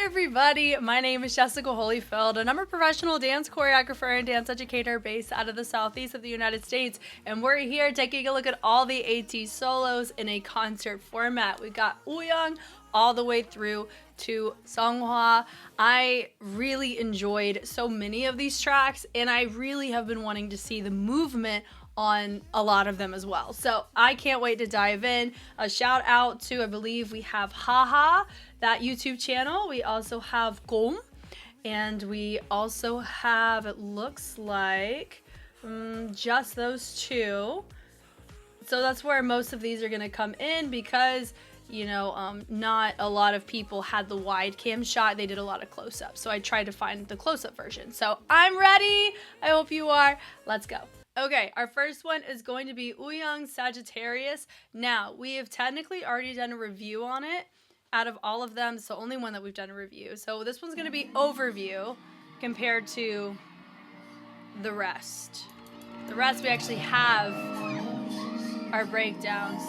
everybody, my name is Jessica Holyfield and I'm a professional dance choreographer and dance educator based out of the southeast of the United States, and we're here taking a look at all the Ateez solos in a concert format. We got WOOYOUNG all the way through to SEONGHWA. I really enjoyed so many of these tracks and I really have been wanting to see the movement on a lot of them as well. So I can't wait to dive in. A shout out to, I believe we have Haha, that YouTube channel. We also have Gom, and we also have, it looks like, just those two. So that's where most of these are gonna come in because, you know, not a lot of people had the wide cam shot. They did a lot of close-up. So I tried to find the close-up version. So I'm ready. I hope you are. Let's go. Okay, our first one is going to be WOOYOUNG Sagittarius. Now, we have technically already done a review on it. Out of all of them, it's the only one that we've done a review. So this one's going to be overview compared to the rest. The rest we actually have our breakdowns.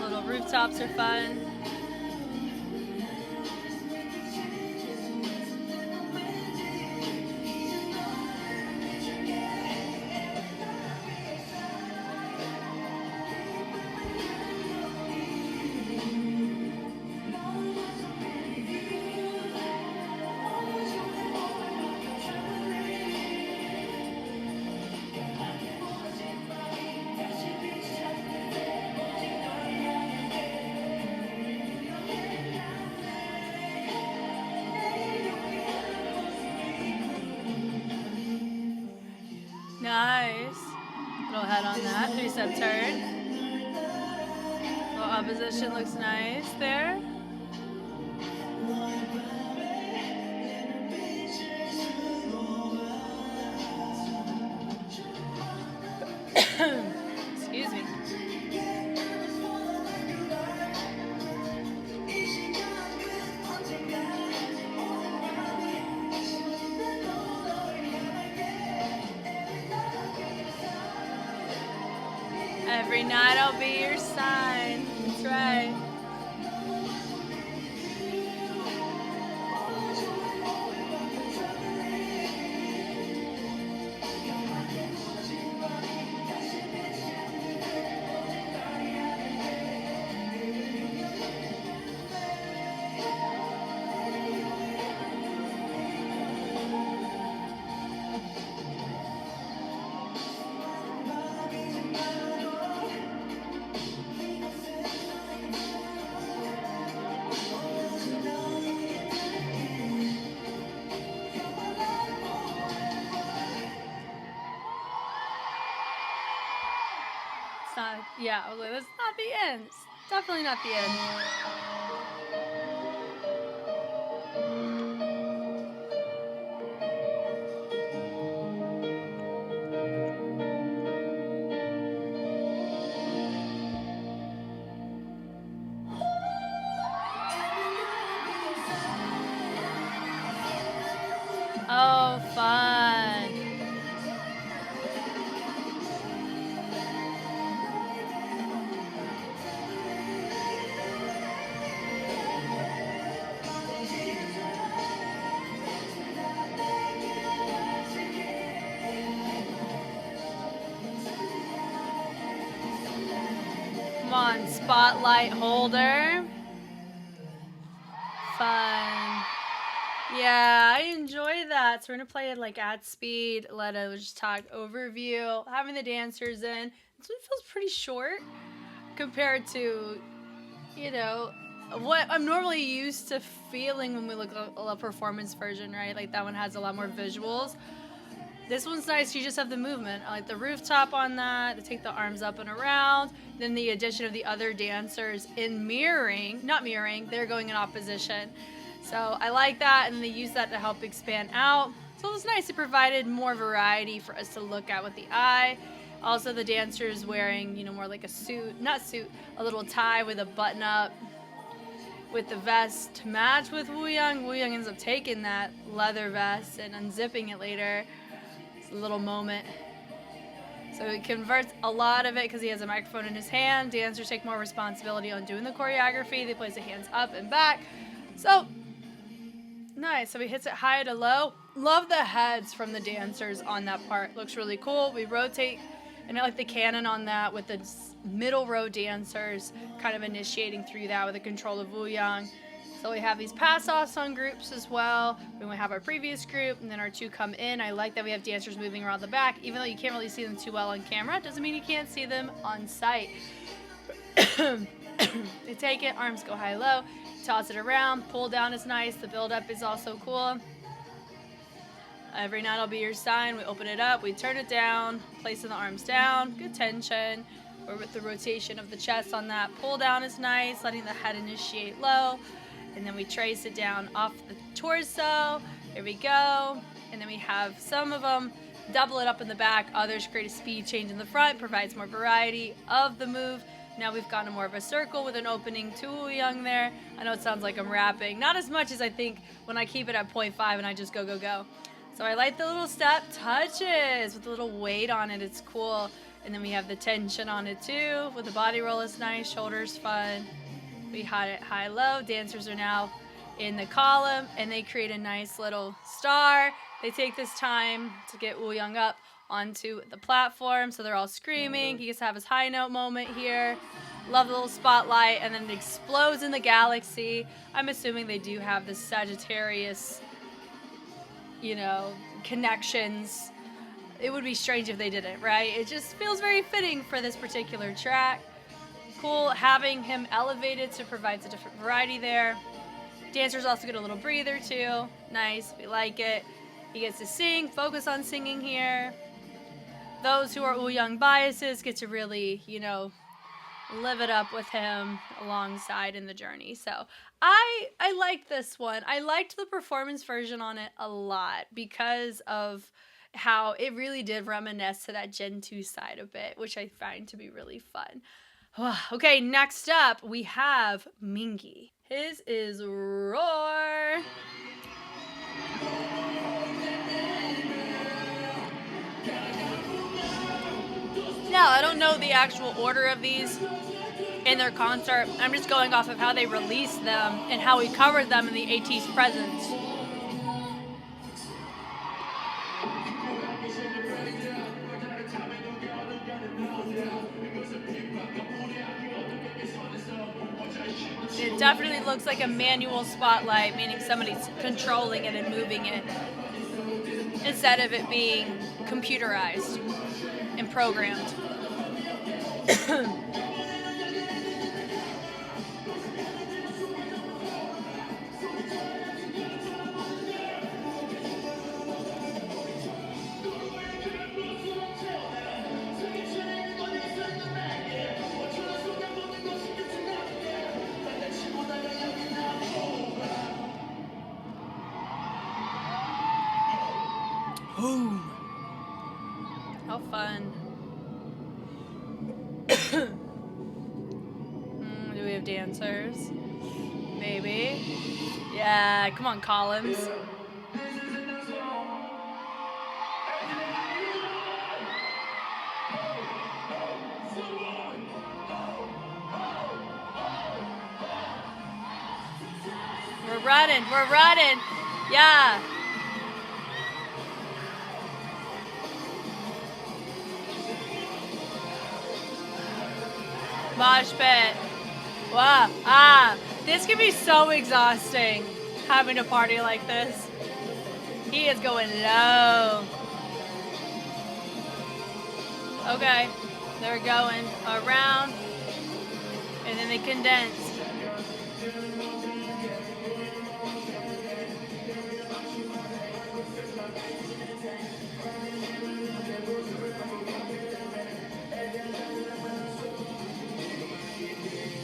Little rooftops are fun. Nice. Little head on that. 3-step turn. Little opposition looks nice there. Excuse me. Every night I'll be your sign. That's right. Yeah, I was like, that's not the end. It's definitely not the end. Oh, fun. Come on, spotlight holder. Fun. Yeah, I enjoy that. So we're gonna play it like at speed, let us just talk overview, having the dancers in. This one feels pretty short compared to, you know, what I'm normally used to feeling when we look at a performance version, right? Like that one has a lot more visuals. This one's nice, you just have the movement. I like the rooftop on that, to take the arms up and around. Then the addition of the other dancers in mirroring, not mirroring, they're going in opposition. So I like that, and they use that to help expand out. So it was nice, it provided more variety for us to look at with the eye. Also the dancers wearing, you know, more like a suit, not suit, a little tie with a button up with the vest to match with WOOYOUNG. WOOYOUNG ends up taking that leather vest and unzipping it later. It's a little moment. So he converts a lot of it because he has a microphone in his hand. Dancers take more responsibility on doing the choreography. They place the hands up and back. So, nice. So he hits it high to low. Love the heads from the dancers on that part. Looks really cool. We rotate, and I like the cannon on that with the middle row dancers kind of initiating through that with the control of WOOYOUNG. So we have these pass-offs on groups as well. Then we have our previous group, and then our two come in. I like that we have dancers moving around the back. Even though you can't really see them too well on camera, doesn't mean you can't see them on site. They take it, arms go high-low, toss it around, pull down is nice. The build-up is also cool. Every night will be your sign. We open it up, we turn it down, placing the arms down, good tension. Or with the rotation of the chest on that. Pull down is nice, letting the head initiate low. And then we trace it down off the torso. There we go. And then we have some of them double it up in the back. Others create a speed change in the front, provides more variety of the move. Now we've gone to more of a circle with an opening to WOOYOUNG there. I know it sounds like I'm rapping. Not as much as I think when I keep it at 0.5 and I just go, go, go. So I like the little step touches with a little weight on it. It's cool. And then we have the tension on it too. With the body roll is nice. Shoulders fun. We had it high-low. Dancers are now in the column, and they create a nice little star. They take this time to get WOOYOUNG up onto the platform, so they're all screaming. He gets to have his high note moment here. Love the little spotlight, and then it explodes in the galaxy. I'm assuming they do have the Sagittarius, you know, connections. It would be strange if they didn't, right? It just feels very fitting for this particular track. Cool having him elevated so it provides a different variety there. Dancers also get a little breather too. Nice, we like it. He gets to sing, focus on singing here. Those who are WOOYOUNG biases get to really, you know, live it up with him alongside in the journey. So I liked this one. I liked the performance version on it a lot because of how it really did reminisce to that Gen 2 side a bit, which I find to be really fun. Okay, next up we have MINGI. His is Roar. Now, I don't know the actual order of these in their concert. I'm just going off of how they released them and how we covered them in the Ateez presence. It definitely looks like a manual spotlight, meaning somebody's controlling it and moving it, instead of it being computerized and programmed. How fun. Do we have dancers? Maybe. Yeah, come on, columns. We're running, we're running. Yeah. Mosh pit. Wow. This can be so exhausting, having a party like this. He is going low. Okay. They're going around, and then they condense.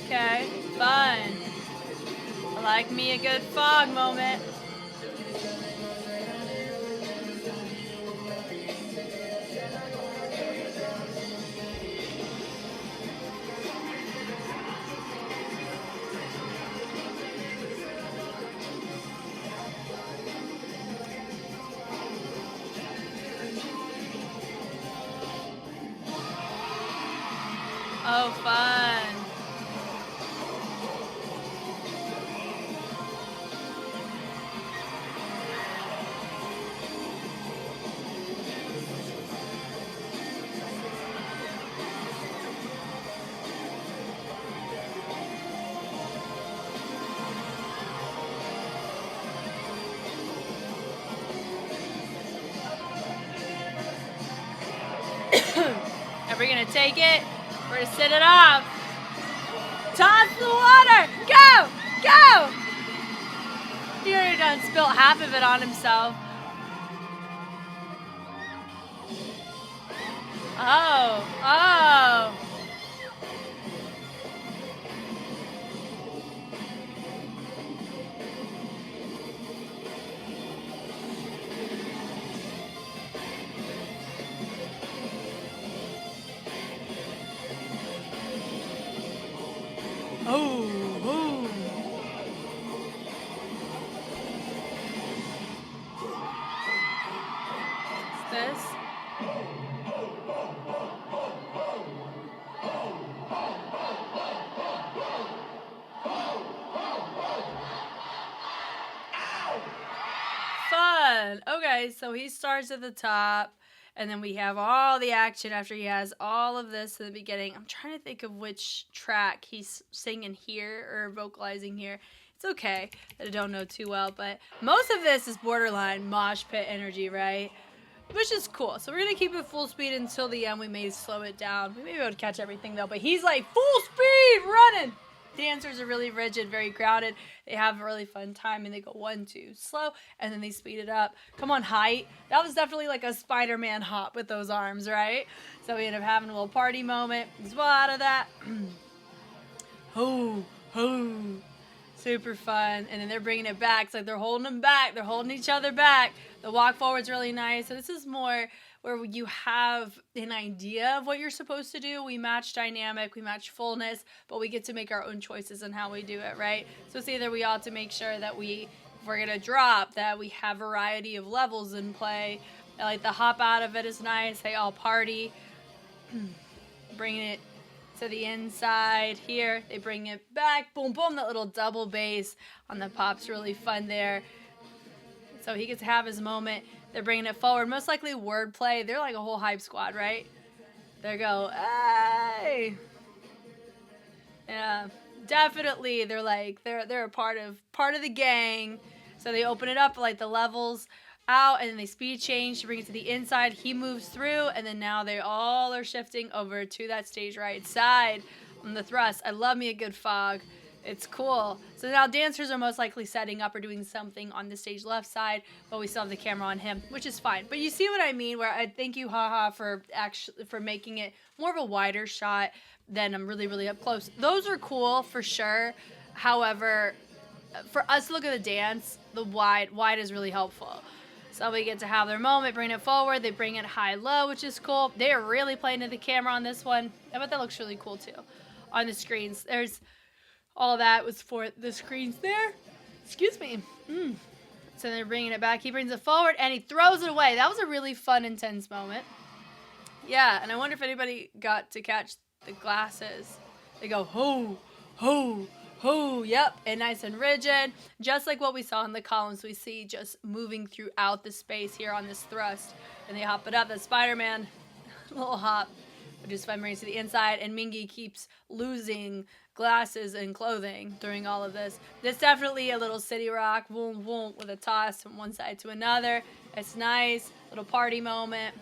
Okay, fun. I like me a good fog moment. Oh, fun. Are we gonna take it? We're gonna sit it off. Toss the water! Go! Go! He already done spilt half of it on himself. Oh, oh. Oh, oh. What's this? Fun. Okay, so he starts at the top, and then we have all the action after he has all of this in the beginning. I'm trying to think of which track he's singing here or vocalizing here. It's okay that I don't know too well, but most of this is borderline mosh pit energy, right? Which is cool. So we're going to keep it full speed until the end. We may slow it down. We may be able to catch everything, though, but he's like full speed running. Dancers are really rigid, very grounded. They have a really fun time, and they go 1, 2, slow, and then they speed it up. Come on, height. That was definitely like a Spider-Man hop with those arms, right? So we end up having a little party moment as well out of that. Ho, ho. Super fun. And then they're bringing it back. It's like they're holding them back. They're holding each other back. The walk forward's really nice. So this is more where you have an idea of what you're supposed to do. We match dynamic, we match fullness, but we get to make our own choices on how we do it, right? So it's either we ought to make sure that if we're gonna drop, that we have variety of levels in play. I like the hop out of it is nice. They all party. Bringing it to the inside here. They bring it back. Boom, boom. That little double bass on the pop's really fun there. So he gets to have his moment. They're bringing it forward. Most likely wordplay. They're like a whole hype squad, right? They go, hey. Yeah, definitely. They're like they're a part of the gang. So they open it up like the levels out, and then they speed change to bring it to the inside. He moves through, and then now they all are shifting over to that stage right side on the thrust. I love me a good fog. It's cool. So now dancers are most likely setting up or doing something on the stage left side, but we still have the camera on him, which is fine. But you see what I mean, where I thank you, haha, for making it more of a wider shot than I'm really, really up close. Those are cool for sure. However, for us to look at the dance, the wide is really helpful. So we get to have their moment, bring it forward. They bring it high-low, which is cool. They are really playing to the camera on this one. I bet that looks really cool, too, on the screens. There's all that was for the screens there. Excuse me. So they're bringing it back. He brings it forward, and he throws it away. That was a really fun, intense moment. Yeah, and I wonder if anybody got to catch the glasses. They go, ho, ho, ho, yep, and nice and rigid. Just like what we saw in the columns, we see just moving throughout the space here on this thrust. And they hop it up. The Spider-Man little hop, which is fun, brings to the inside. And MINGI keeps losing glasses and clothing during all of this. This definitely a little city rock, boom, boom, with a toss from one side to another. It's nice. Little party moment.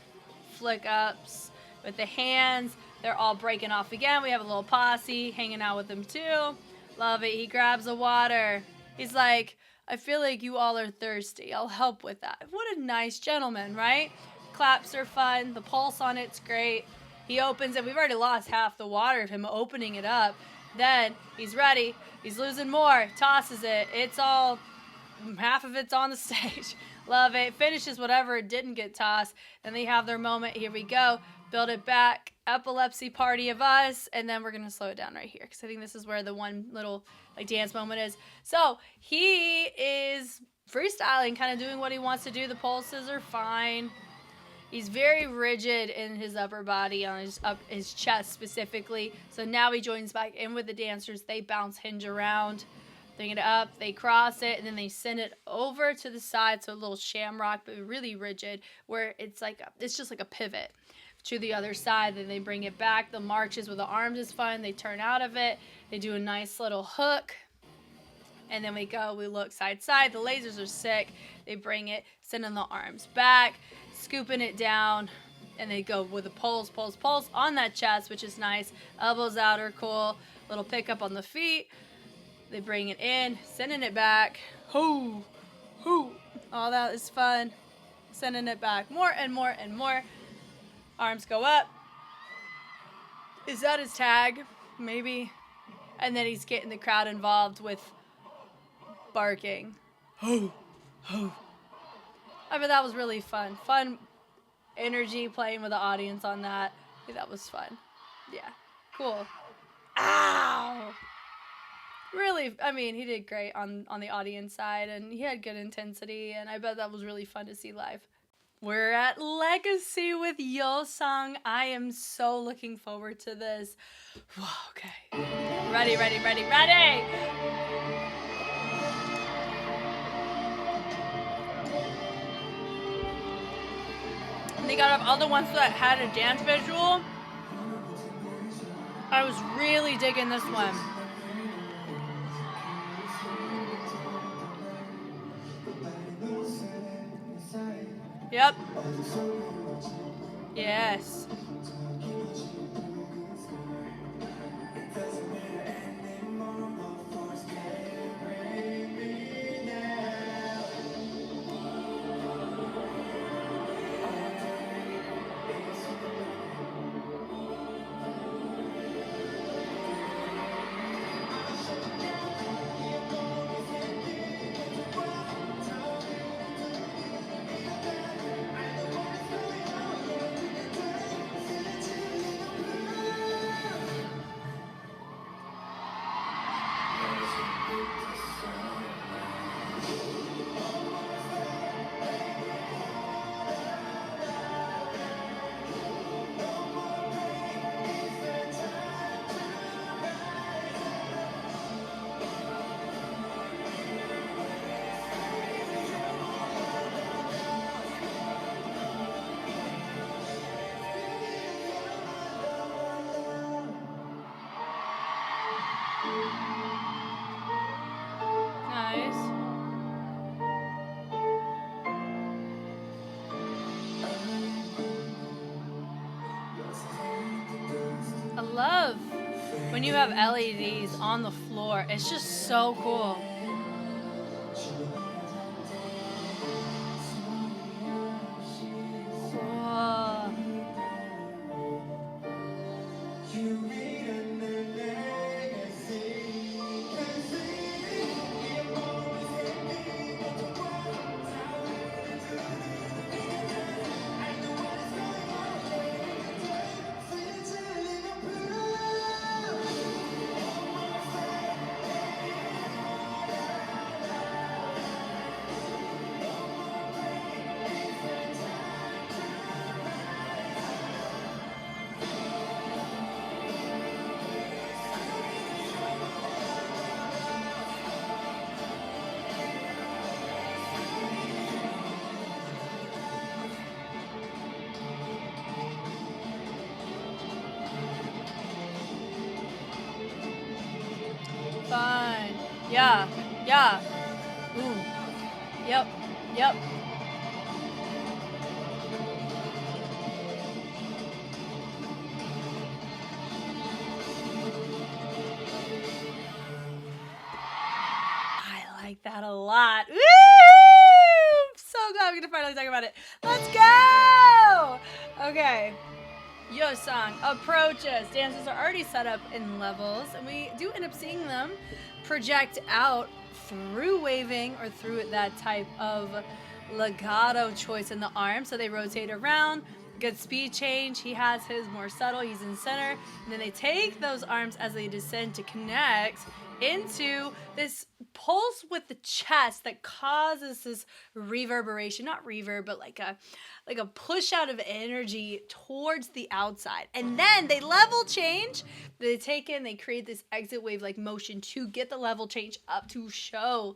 Flick ups with the hands. They're all breaking off again. We have a little posse hanging out with them too. Love it. He grabs the water. He's like, I feel like you all are thirsty. I'll help with that. What a nice gentleman, right? Claps are fun. The pulse on it's great. He opens it. We've already lost half the water of him opening it up. Then he's ready. He's losing more. Tosses it. It's all, half of it's on the stage. Love it. Finishes whatever it didn't get tossed. Then they have their moment. Here we go. Build it back. Epilepsy party of us. And then we're going to slow it down right here, because I think this is where the one little like dance moment is. So he is freestyling, kind of doing what he wants to do. The pulses are fine. He's very rigid in his upper body, on his chest specifically. So now he joins back in with the dancers. They bounce hinge around, bring it up, they cross it, and then they send it over to the side. So a little shamrock, but really rigid, where it's just like a pivot to the other side. Then they bring it back. The marches with the arms is fun. They turn out of it. They do a nice little hook. And then we look side side. The lasers are sick. They bring it, sending the arms back, scooping it down, and they go with the pulse on that chest, which is nice. Elbows out are cool. Little pickup on the feet. They bring it in, sending it back. Hoo, hoo. All that is fun. Sending it back more and more and more. Arms go up. Is that his tag? Maybe. And then he's getting the crowd involved with barking. Ho, ho. I mean, that was really fun. Fun energy playing with the audience on that. I think that was fun. Yeah. Cool. Ow! Really, I mean, he did great on the audience side, and he had good intensity, and I bet that was really fun to see live. We're at Legacy with YEOSANG. I am so looking forward to this. Okay. Ready, ready, ready, ready! I think out of all the ones that had a dance visual, I was really digging this one. Yep. Yes. I love when you have LEDs on the floor. It's just so cool. Whoa. Fine. Yeah. Yeah. Ooh. Yep. Yep. I like that a lot. Woo! I'm so glad we get to finally talk about it. Let's go! Okay. YEOSANG approaches. Dancers are already set up in levels, and we do end up seeing them project out through waving or through that type of legato choice in the arm. So they rotate around, Good speed change. He has his more subtle. He's in center. And then they take those arms as they descend to connect into this pulse with the chest that causes this reverberation, not reverb, but like a push out of energy towards the outside. And then they level change. They take in, they create this exit wave like motion to get the level change up to show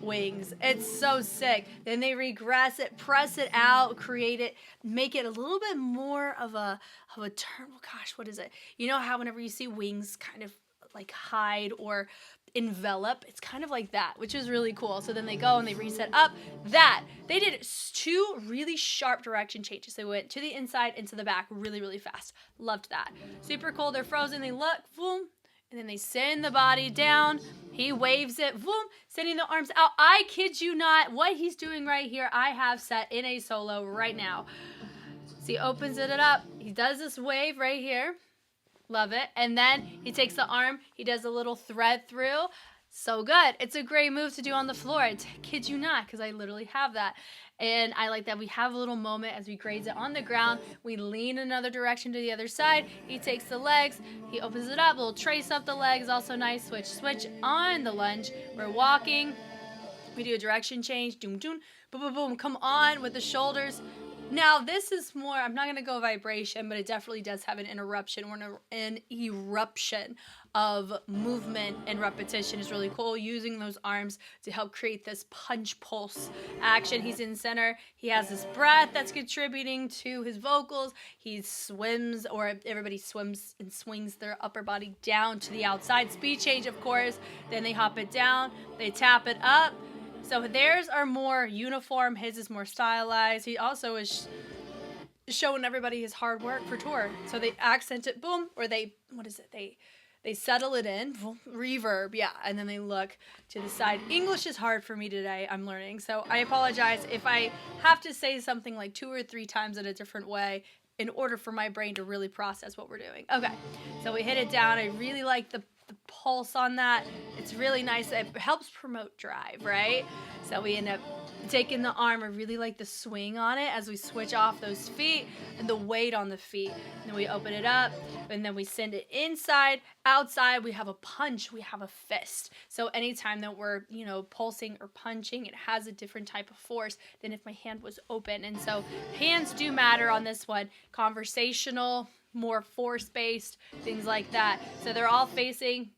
wings. It's so sick. Then they regress it, press it out, create it, make it a little bit more of a term. Oh gosh, what is it? You know how whenever you see wings kind of like hide or envelop, it's kind of like that, which is really cool. So then they go and they reset up. That they did 2 really sharp direction changes. They went to the inside and to the back really, really fast. Loved that. Super cool. They're frozen. They look, boom, and then they send the body down. He waves it, boom, sending the arms out. I kid you not, what he's doing right here, I have set in a solo right now. So he opens it up. He does this wave right here. Love it. And then he takes the arm, he does a little thread through. So good. It's a great move to do on the floor. I kid you not, because I literally have that. And I like that we have a little moment as we graze it on the ground. We lean another direction to the other side. He takes the legs, he opens it up, a little trace up the legs, also nice. Switch on the lunge. We're walking. We do a direction change. Doom, doom, boom, boom, boom. Come on with the shoulders. Now, this is more, I'm not going to go vibration, but it definitely does have an interruption or an eruption of movement, and repetition is really cool. Using those arms to help create this punch pulse action. He's in center. He has this breath that's contributing to his vocals. He swims, or everybody swims and swings their upper body down to the outside. Speed change, of course. Then they hop it down. They tap it up. So theirs are more uniform. His is more stylized. He also is showing everybody his hard work for tour. So they accent it, boom, or they settle it in, boom, reverb, yeah, and then they look to the side. English is hard for me today, I'm learning. So I apologize if I have to say something like 2 or 3 times in a different way in order for my brain to really process what we're doing. Okay, so we hit it down. I really like the pulse on that. It's really nice. It helps promote drive, right? So we end up taking the arm. I really like the swing on it as we switch off those feet and the weight on the feet. And then we open it up and then we send it inside, outside. We have a punch, we have a fist. So anytime that we're, pulsing or punching, it has a different type of force than if my hand was open. And so hands do matter on this one. Conversational, more force-based, things like that. So they're all facing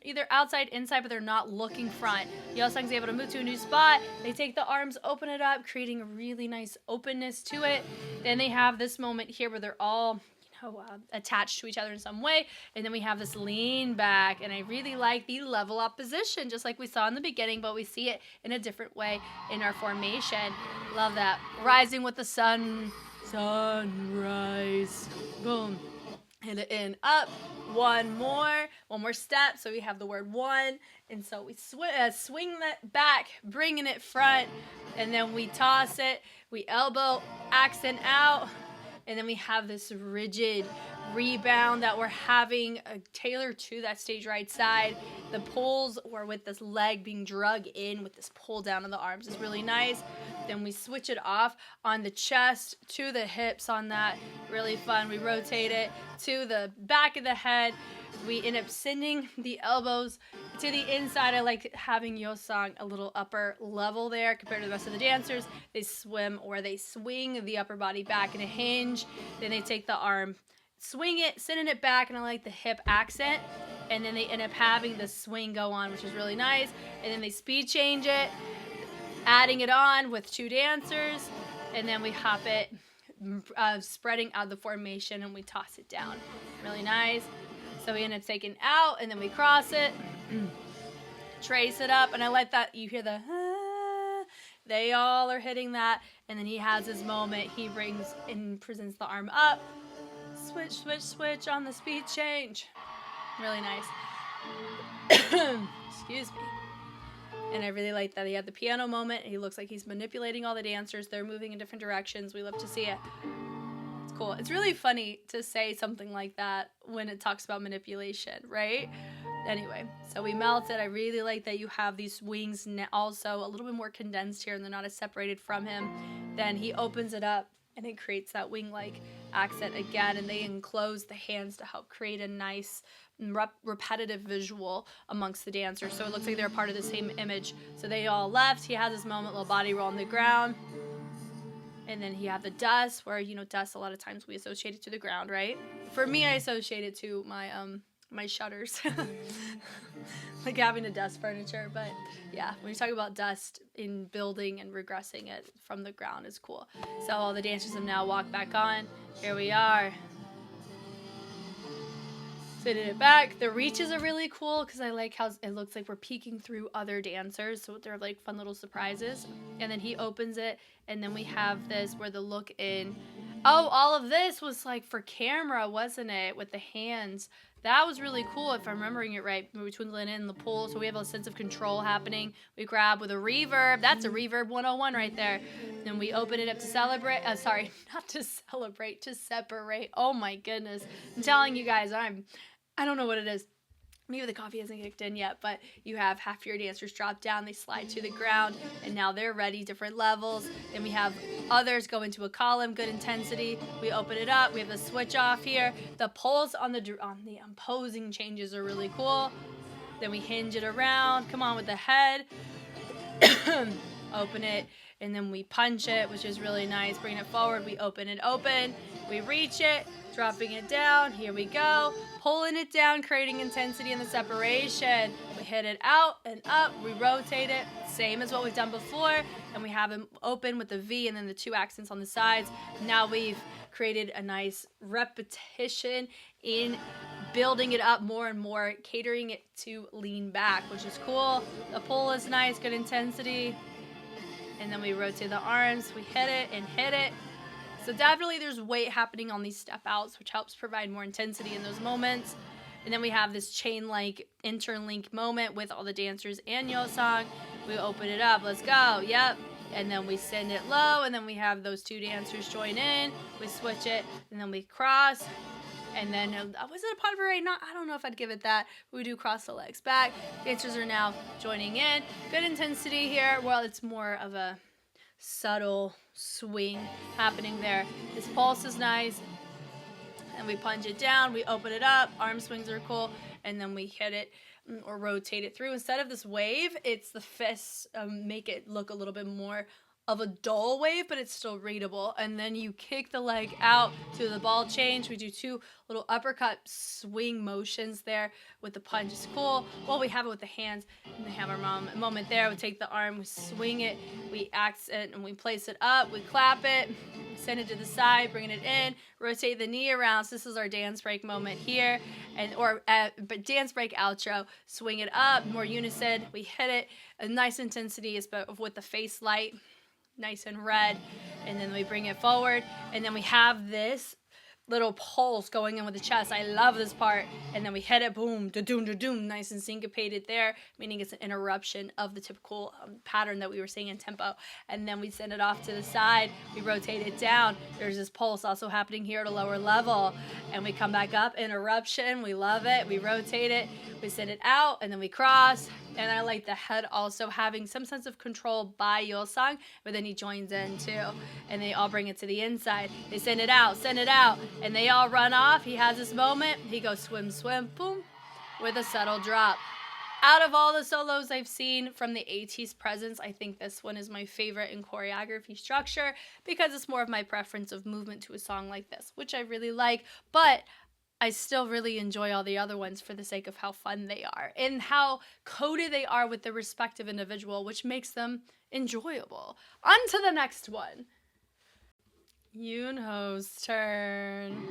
either outside, inside, but they're not looking front. YEOSANG's able to move to a new spot. They take the arms, open it up, creating a really nice openness to it. Then they have this moment here where they're all attached to each other in some way. And then we have this lean back. And I really like the level up position, just like we saw in the beginning, but we see it in a different way in our formation. Love that. Rising with the sun. Sunrise. Boom. Hit it in, up. One more step. So we have the word one. And so we swing that back, bringing it front. And then we toss it. We elbow, accent out. And then we have this rigid rebound that we're having tailored to that stage right side. The pulls, or with this leg being drug in with this pull down of the arms, is really nice. Then we switch it off on the chest to the hips on that. Really fun. We rotate it to the back of the head. We end up sending the elbows to the inside. I like having YEOSANG a little upper level there compared to the rest of the dancers. They swim or they swing the upper body back in a hinge. Then they take the arm, swing it, sending it back, and I like the hip accent. And then they end up having the swing go on, which is really nice. And then they speed change it, adding it on with 2 dancers. And then we hop it, spreading out the formation, and we toss it down. Really nice. So we end up taking out, and then we cross it, trace it up, and I like that you hear the, they all are hitting that, and then he has his moment. He brings and presents the arm up, switch, switch, switch on the speed change. Really nice. Excuse me. And I really like that he had the piano moment. He looks like he's manipulating all the dancers. They're moving in different directions. We love to see it. Cool. It's really funny to say something like that when it talks about manipulation, right? Anyway, so we melt it. I really like that you have these wings also a little bit more condensed here and they're not as separated from him. Then he opens it up and it creates that wing-like accent again, and they enclose the hands to help create a nice repetitive visual amongst the dancers, so it looks like they're a part of the same image. So they all left, he has his moment, little body roll on the ground, and then he had the dust, where, you know, dust a lot of times we associate it to the ground, right? For me, I associate it to my my shutters, like having to dust furniture. But yeah, when you talk about dust in building and regressing it from the ground is cool. So all the dancers have now walked back on. Here we are. Sitting it back. The reaches are really cool because I like how it looks like we're peeking through other dancers, so they're like fun little surprises. And then he opens it, and then we have this where the look in. Oh, all of this was like for camera, wasn't it? With the hands. That was really cool, if I'm remembering it right, between Lynn and the pool. So we have a sense of control happening. We grab with a reverb. That's a reverb 101 right there. Then we open it up to celebrate. Sorry, not to celebrate, to separate. Oh my goodness. I'm telling you guys, I don't know what it is. Maybe the coffee hasn't kicked in yet, but you have half your dancers drop down, they slide to the ground, and now they're ready, different levels. Then we have others go into a column, good intensity. We open it up, we have the switch off here. The pulls on the imposing changes are really cool. Then we hinge it around, come on with the head. Open it, and then we punch it, which is really nice. Bring it forward, we open it open, we reach it, dropping it down, here we go, pulling it down, creating intensity in the separation. We hit it out and up, we rotate it, same as what we've done before, and we have them open with the V and then the two accents on the sides. Now we've created a nice repetition in building it up more and more, catering it to lean back, which is cool. The pull is nice, good intensity. And then we rotate the arms, we hit it and hit it. So definitely there's weight happening on these step outs, which helps provide more intensity in those moments. And then we have this chain-like interlink moment with all the dancers and YEOSANG. We open it up, let's go, yep. And then we send it low, and then we have those two dancers join in. We switch it, and then we cross. And then, was it a pot parade? I don't know if I'd give it that. We do cross the legs back. Dancers are now joining in. Good intensity here. Well, it's more of a subtle swing happening there. This pulse is nice. And we punch it down. We open it up. Arm swings are cool. And then we hit it or rotate it through. Instead of this wave, it's the fists make it look a little bit more of a dull wave, but it's still readable. And then you kick the leg out to the ball change. We do two little uppercut swing motions there with the punch. It's cool. Well, we have it with the hands, and we have our moment there. We take the arm, we swing it, we accent, and we place it up. We clap it, send it to the side, bringing it in, rotate the knee around. So this is our dance break moment here, but dance break outro. Swing it up, more unison. We hit it. A nice intensity is with the face light. Nice and red, and then we bring it forward, and then we have this little pulse going in with the chest. I love this part. And then we hit it, boom, da-doom, da-doom, nice and syncopated there, meaning it's an interruption of the typical pattern that we were seeing in tempo. And then we send it off to the side, we rotate it down. There's this pulse also happening here at a lower level, and we come back up, interruption, we love it, we rotate it, we send it out, and then we cross. And I like the head also having some sense of control by YEOSANG, but then he joins in too. And they all bring it to the inside. They send it out, and they all run off. He has this moment. He goes swim, swim, boom, with a subtle drop. Out of all the solos I've seen from the Ateez presence, I think this one is my favorite in choreography structure because it's more of my preference of movement to a song like this, which I really like. But I still really enjoy all the other ones for the sake of how fun they are and how coded they are with the respective individual, which makes them enjoyable. On to the next one. Yunho's turn.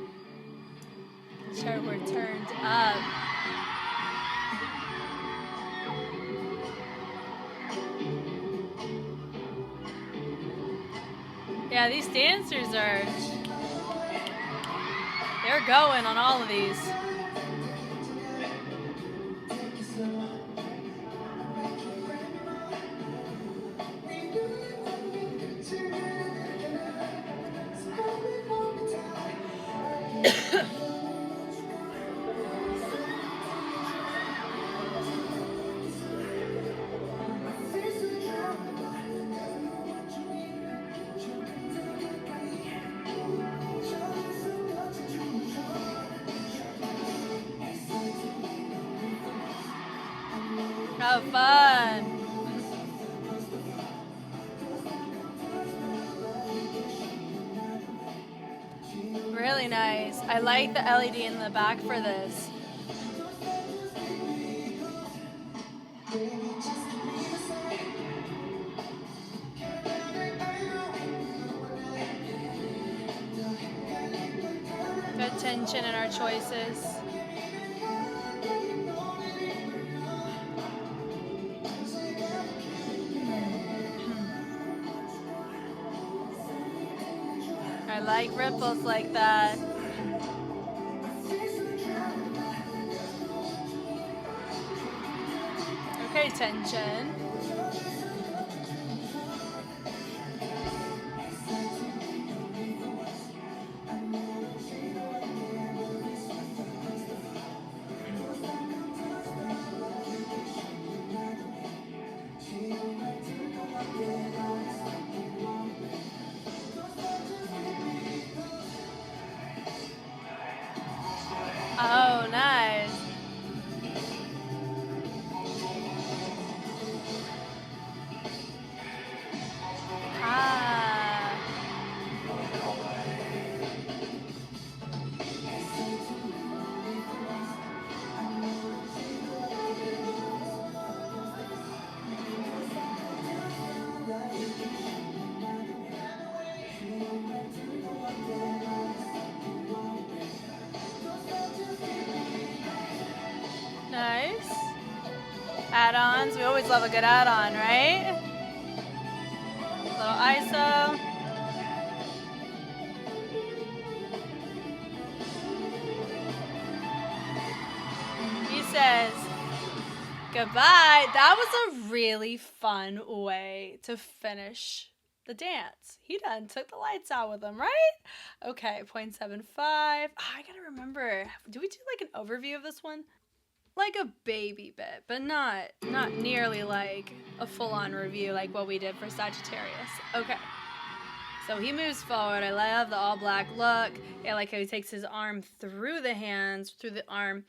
Sure, we're turned up. Yeah, these dancers they're going on all of these. How fun. Really nice. I like the LED in the back for this. Good tension in our choices. I like ripples like that. Okay, tension. Oh, nice. Ah. Nice. Add-ons. We always love a good add-on, right? Little ISO. He says, goodbye. That was a really fun way to finish the dance. He done took the lights out with him, right? Okay, 0.75. I gotta remember. Do we do like an overview of this one? Like a baby bit, but not nearly like a full-on review like what we did for Sagittarius. Okay. So he moves forward. I love the all-black look. I like how he takes his arm through the hands, through the arm,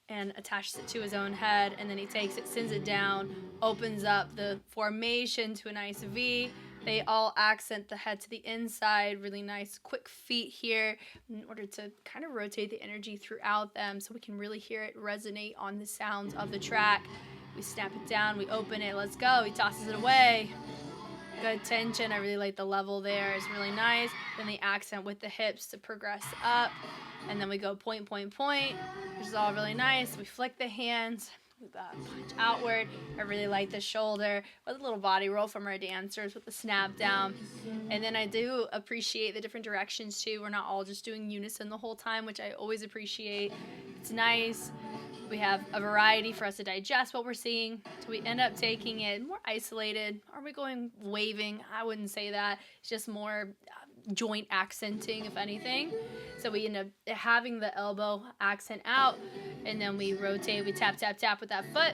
and attaches it to his own head, and then he takes it, sends it down, opens up the formation to a nice V. They all accent the head to the inside. Really nice quick feet here in order to kind of rotate the energy throughout them so we can really hear it resonate on the sounds of the track. We snap it down, we open it, let's go. He tosses it away. Good tension. I really like the level there. It's really nice. Then the accent with the hips to progress up. And then we go point, point, point, which is all really nice. We flick the hands. Punch outward. I really like the shoulder with a little body roll from our dancers with the snap down. And then I do appreciate the different directions too. We're not all just doing unison the whole time, which I always appreciate. It's nice. We have a variety for us to digest what we're seeing. So we end up taking it more isolated. Are we going waving? I wouldn't say that. It's just more joint accenting, if anything. So we end up having the elbow accent out, and then we rotate, we tap, tap, tap with that foot,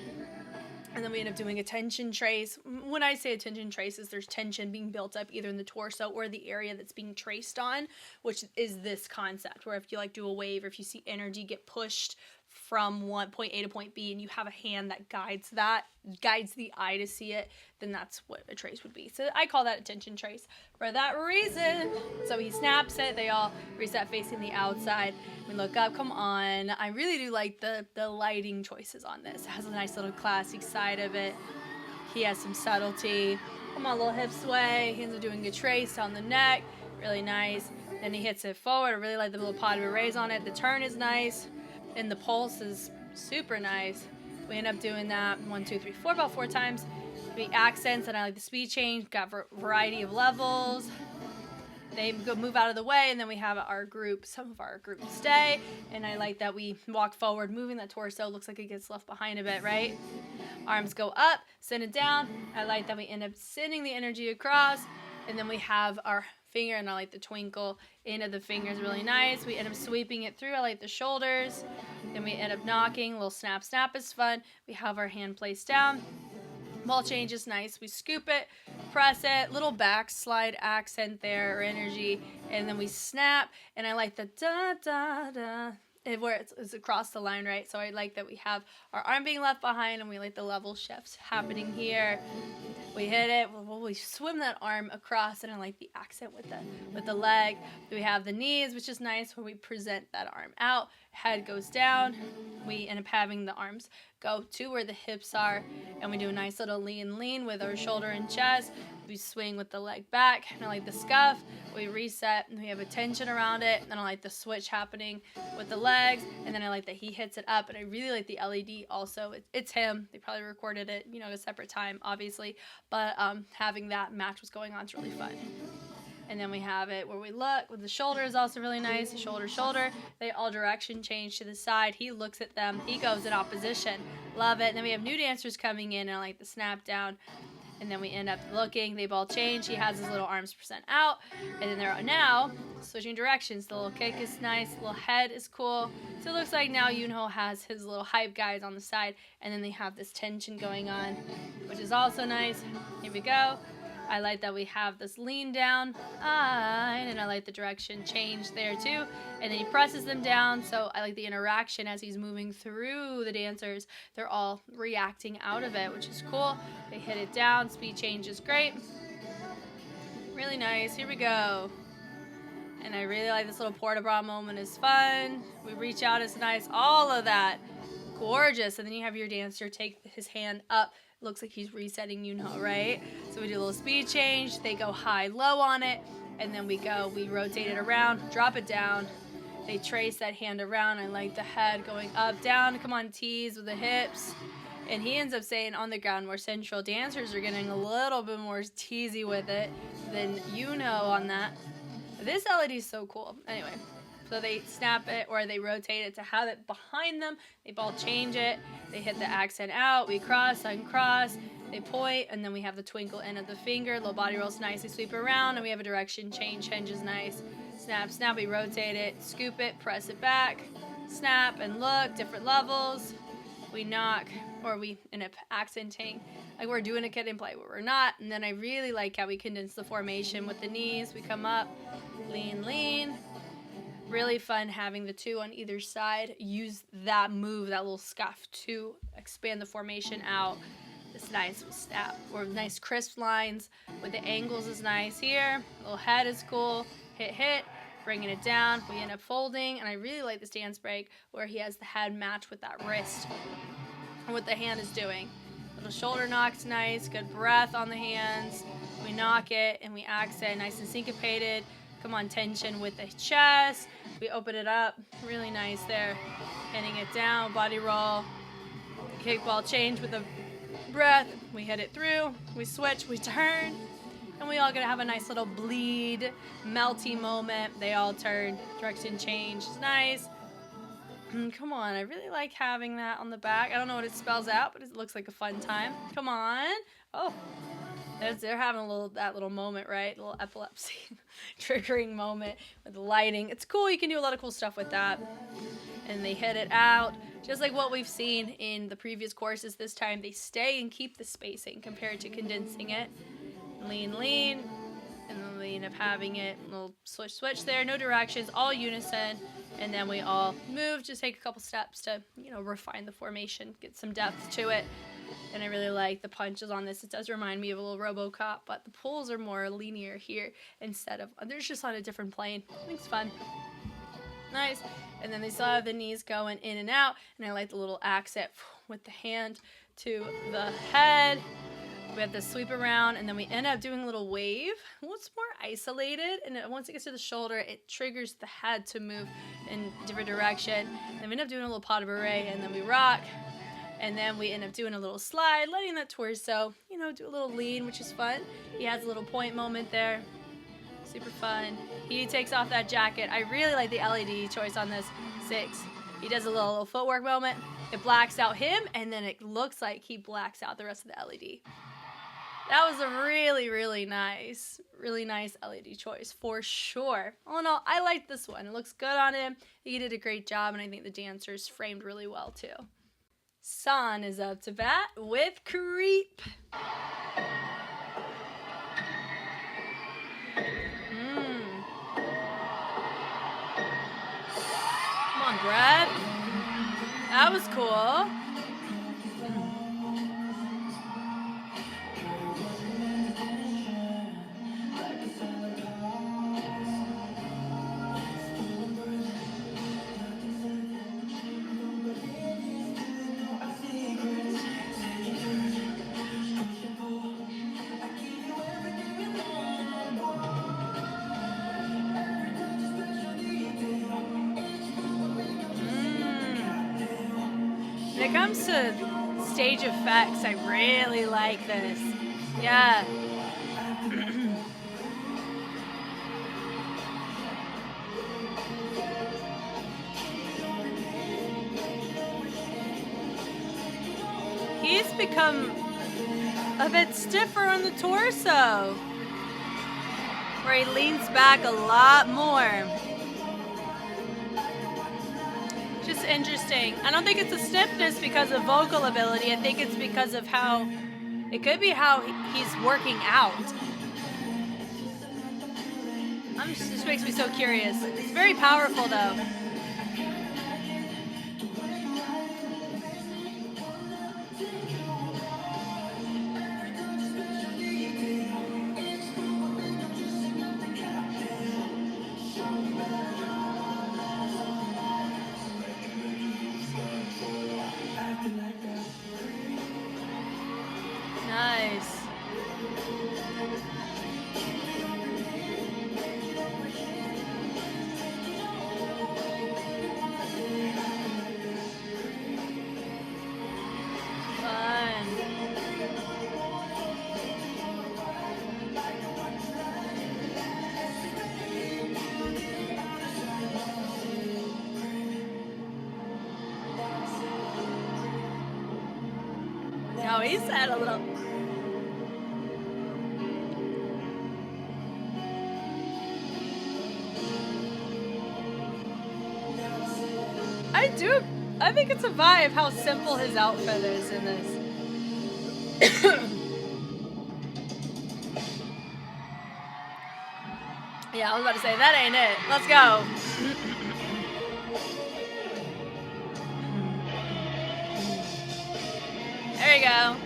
and then we end up doing a tension trace. When I say a tension trace, is there's tension being built up either in the torso or the area that's being traced on, which is this concept, where if you like do a wave, or if you see energy get pushed from one point A to point B, and you have a hand that guides the eye to see it, then that's what a trace would be. So I call that a tension trace for that reason. So he snaps it, they all reset facing the outside. We look up, come on. I really do like the lighting choices on this. It has a nice little classic side of it. He has some subtlety. Come on, little hip sway. Hands are doing a trace down the neck. Really nice. Then he hits it forward. I really like the little pas de bourrées on it. The turn is nice. And the pulse is super nice. We end up doing that 1, 2, 3, 4, about 4 times. We accents, and I like the speed change. Got variety of levels. They go move out of the way, and then we have our group. Some of our group stay, and I like that we walk forward, moving that torso. Looks like it gets left behind a bit, right? Arms go up, send it down. I like that we end up sending the energy across, and then we have our finger, and I like the twinkle into the fingers, really nice. We end up sweeping it through. I like the shoulders. Then we end up knocking. A little snap, snap is fun. We have our hand placed down. Ball change is nice. We scoop it, press it, little backslide accent there, or energy, and then we snap. And I like the da da da where it's across the line, right? So I like that we have our arm being left behind, and we like the level shifts happening here. We hit it. We swim that arm across, and I like the accent with the leg. We have the knees, which is nice, where we present that arm out. Head goes down. We end up having the arms go to where the hips are, and we do a nice little lean with our shoulder and chest. We swing with the leg back, and I like the scuff. We reset, and we have a tension around it. And I like the switch happening with the legs, and then I like that he hits it up, and I really like the LED also. It's him. They probably recorded it, at a separate time, obviously, but having that match what's going on is really fun. And then we have it where we look with the shoulder is also really nice. Shoulder. They all direction change to the side. He looks at them. He goes in opposition. Love it. And then we have new dancers coming in, and I like the snap down. And then we end up looking. They've all changed. He has his little arms present out. And then they're now switching directions. The little kick is nice. The little head is cool. So it looks like now YUNHO has his little hype guys on the side. And then they have this tension going on, which is also nice. Here we go. I like that we have this lean down, and I like the direction change there too. And then he presses them down, so I like the interaction as he's moving through the dancers. They're all reacting out of it, which is cool. They hit it down, speed change is great. Really nice, here we go. And I really like this little port-a-bra moment is fun. We reach out, it's nice, all of that. Gorgeous, and then you have your dancer take his hand up. Looks like he's resetting YUNHO, right? So we do a little speed change. They go high-low on it, and then we rotate it around, drop it down. They trace that hand around. I like the head going up, down. Come on, tease with the hips. And he ends up saying on the ground more central. Dancers are getting a little bit more teasy with it than YUNHO on that. This LED is so cool. Anyway. So they snap it or they rotate it to have it behind them. They ball change it. They hit the accent out. We cross, uncross. They point, and then we have the twinkle end of the finger. Little body rolls nice. We sweep around, and we have a direction change. Hinge is nice. Snap, snap. We rotate it, scoop it, press it back. Snap and look. Different levels. We knock, or we end up accenting. Like we're doing a kid and play, but we're not. And then I really like how we condense the formation with the knees. We come up, lean. Really fun having the two on either side. Use that move, that little scuff, to expand the formation out. This nice snap or nice crisp lines with the angles is nice here. Little head is cool. Hit, bringing it down. We end up folding, and I really like this dance break where he has the head match with that wrist and what the hand is doing. Little shoulder knock's nice. Good breath on the hands. We knock it, and we accent nice and syncopated. Come on, tension with the chest. We open it up. Really nice there. Hitting it down. Body roll. Kickball change with the breath. We hit it through. We switch. We turn. And we all gonna have a nice little bleed, melty moment. They all turn. Direction change. It's nice. Come on. I really like having that on the back. I don't know what it spells out, but it looks like a fun time. Come on. Oh. They're having that little moment, right? A little epilepsy triggering moment with the lighting. It's cool. You can do a lot of cool stuff with that. And they hit it out. Just like what we've seen in the previous courses, this time they stay and keep the spacing compared to condensing it. Lean. And then we end up having it. A little switch there. No directions. All unison. And then we all move. Just take a couple steps to, refine the formation. Get some depth to it. And I really like the punches on this. It does remind me of a little RoboCop, but the pulls are more linear here instead of, they're just on a different plane. I think it's fun. Nice. And then they still have the knees going in and out, and I like the little accent with the hand to the head. We have the sweep around, and then we end up doing a little wave. Well, it's more isolated, and once it gets to the shoulder, it triggers the head to move in a different direction. Then we end up doing a little pas de bourrée, and then we rock. And then we end up doing a little slide, letting that torso, do a little lean, which is fun. He has a little point moment there. Super fun. He takes off that jacket. I really like the LED choice on this. 6. He does a little footwork moment. It blacks out him, and then it looks like he blacks out the rest of the LED. That was a really, really nice LED choice for sure. All in all, I like this one. It looks good on him. He did a great job, and I think the dancers framed really well too. San is up to bat with Creep. Come on, breath. That was cool. When it comes to stage effects, I really like this. Yeah. He's become a bit stiffer on the torso, where he leans back a lot more. Just interesting. I don't think it's a stiffness because of vocal ability. I think it's because of how, it could be how he's working out. This makes me so curious. It's very powerful though. Nice. Fun. No, he said a little. I think it's a vibe how simple his outfit is in this. Yeah, I was about to say, that ain't it. Let's go. There you go.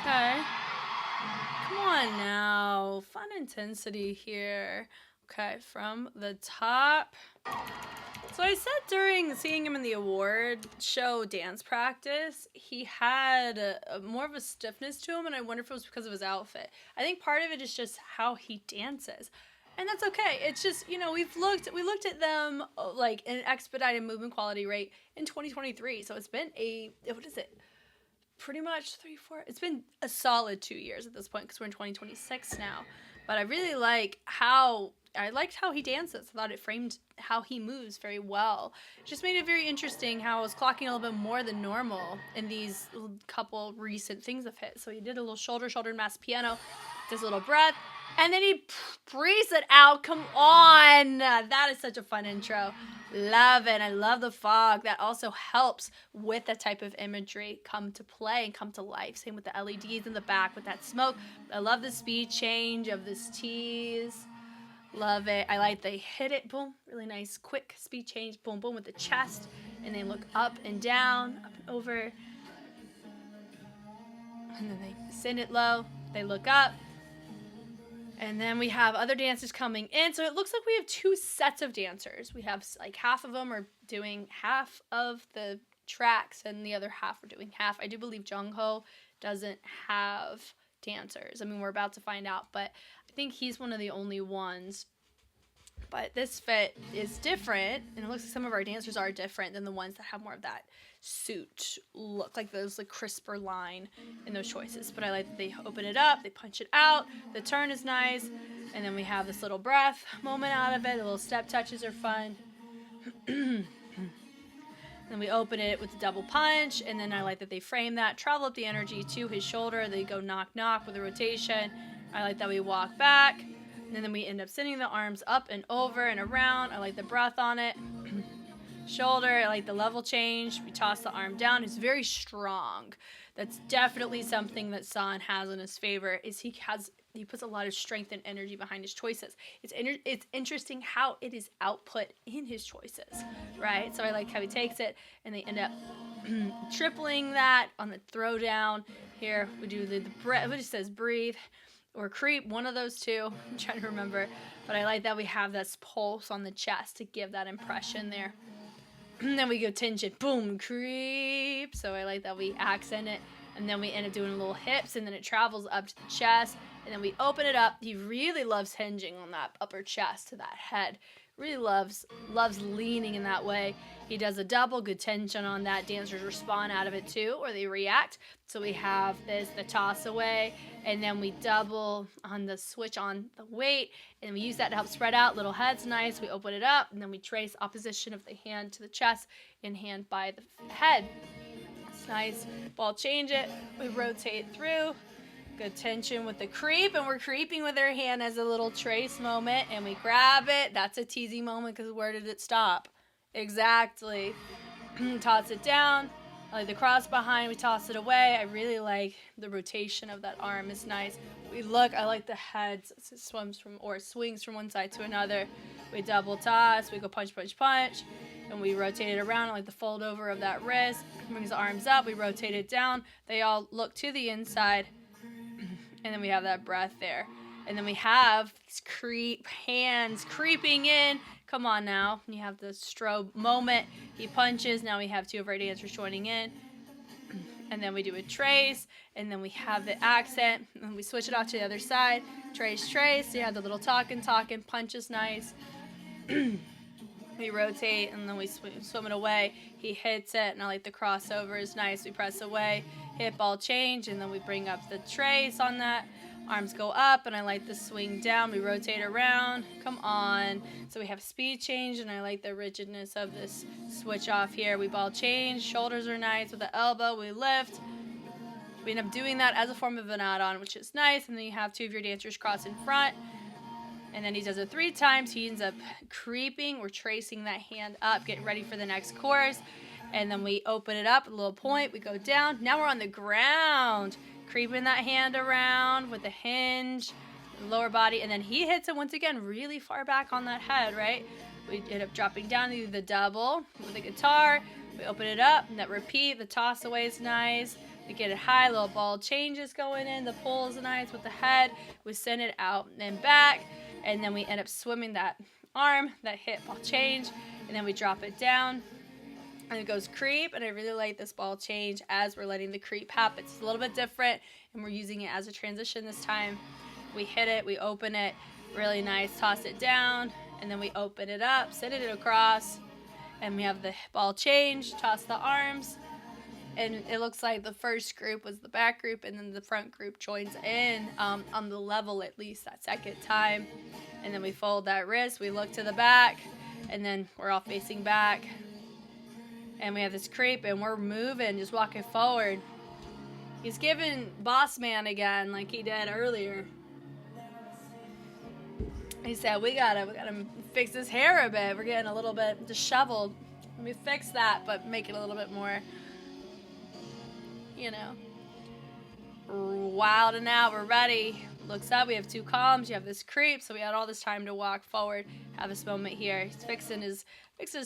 Okay. Come on now. Fun intensity here. Okay, from the top. So I said during seeing him in the award show dance practice, he had more of a stiffness to him, and I wonder if it was because of his outfit. I think part of it is just how he dances. And that's okay. It's just, you know, we looked at them like in expedited movement quality rate in 2023. So it's been what is it? Pretty much 3, 4. It's been a solid 2 years at this point because we're in 2026 now. But I really liked how he dances. I thought it framed how he moves very well. It just made it very interesting how I was clocking a little bit more than normal in these couple recent things I've hit. So he did a little shoulder and mass piano, this little breath, and then he breathes it out. Come on. That is such a fun intro. Love it. I love the fog. That also helps with the type of imagery come to play and come to life. Same with the LEDs in the back with that smoke. I love the speed change of this tease. Love it. I like they hit it. Boom. Really nice quick speed change. Boom, boom with the chest. And they look up and down, up and over. And then they send it low. They look up. And then we have other dancers coming in. So it looks like we have 2 sets of dancers. We have like half of them are doing half of the tracks and the other half are doing half. I do believe JONGHO doesn't have dancers. I mean, we're about to find out, but I think he's one of the only ones But this fit is different, and it looks like some of our dancers are different than the ones that have more of that suit look, like those like crisper line in those choices. But I like that they open it up, they punch it out, the turn is nice, and then we have this little breath moment out of it. The little step touches are fun. Then we open it with a double punch, and then I like that they frame that, travel up the energy to his shoulder. They go knock knock with a rotation. I like that we walk back, and then we end up sending the arms up and over and around. I like the breath on it. Shoulder, I like the level change. We toss the arm down. It's very strong. That's definitely something that San has in his favor, is he puts a lot of strength and energy behind his choices. It's interesting how it is output in his choices, right? So I like how he takes it, and they end up tripling that on the throwdown. Here we do the breath. It just says breathe or creep, one of those two. I'm trying to remember, but I like that we have this pulse on the chest to give that impression there. And then we go tension, boom, creep. So I like that we accent it. And then we end up doing little hips, and then it travels up to the chest. And then we open it up. He really loves hinging on that upper chest to that head. Really loves leaning in that way. He does a double, good tension on that. Dancers respond out of it too, or they react. So we have the toss away, and then we double on the switch on the weight, and we use that to help spread out. Little head's nice. We open it up, and then we trace opposition of the hand to the chest and hand by the head. It's nice. Ball change it. We rotate through. Good tension with the creep, and we're creeping with our hand as a little trace moment, and we grab it. That's a teasy moment, because where did it stop? Exactly. Toss it down. I like the cross behind. We toss it away. I really like the rotation of that arm. It's nice. We look. I like the head. It swings from one side to another. We double toss. We go punch, punch, punch, and we rotate it around. I like the fold over of that wrist. Brings the arms up. We rotate it down. They all look to the inside. And then we have that breath there. And then we have these hands creeping in. Come on now. And you have the strobe moment. He punches. Now we have two of our dancers joining in. And then we do a trace. And then we have the accent. And we switch it off to the other side. Trace, trace. You have the little talking. Punch is nice. We rotate, and then we swim it away. He hits it, and I like the crossover is nice. We press away, hit, ball change, and then we bring up the trace on that. Arms go up, and I like the swing down. We rotate around. Come on. So we have speed change, and I like the rigidness of this switch off here. We ball change. Shoulders are nice. With the elbow, we lift. We end up doing that as a form of an add-on, which is nice. And then you have two of your dancers cross in front. And then he does it 3 times. He ends up creeping. We're tracing that hand up, getting ready for the next chorus. And then we open it up, a little point. We go down. Now we're on the ground. Creeping that hand around with the hinge, the lower body. And then he hits it once again really far back on that head, right? We end up dropping down to do the double with the guitar. We open it up, and that repeat. The toss away is nice. We get it high, little ball changes going in. The pull is nice with the head. We send it out and then back. And then we end up swimming that arm, that hit, ball change, and then we drop it down, and it goes creep. And I really like this ball change as we're letting the creep happen. It's a little bit different, and we're using it as a transition this time. We hit it, we open it, really nice, toss it down, and then we open it up, send it across, and we have the ball change, toss the arms. And it looks like the first group was the back group, and then the front group joins in on the level at least that second time. And then we fold that wrist, we look to the back, and then we're all facing back. And we have this creep, and we're moving, just walking forward. He's giving boss man again like he did earlier. He said, we gotta fix his hair a bit. We're getting a little bit disheveled. Let me fix that, but make it a little bit more, wild. And now we're ready. Looks up, we have 2 columns. You have this creep, so we had all this time to walk forward. Have this moment here. He's fixing his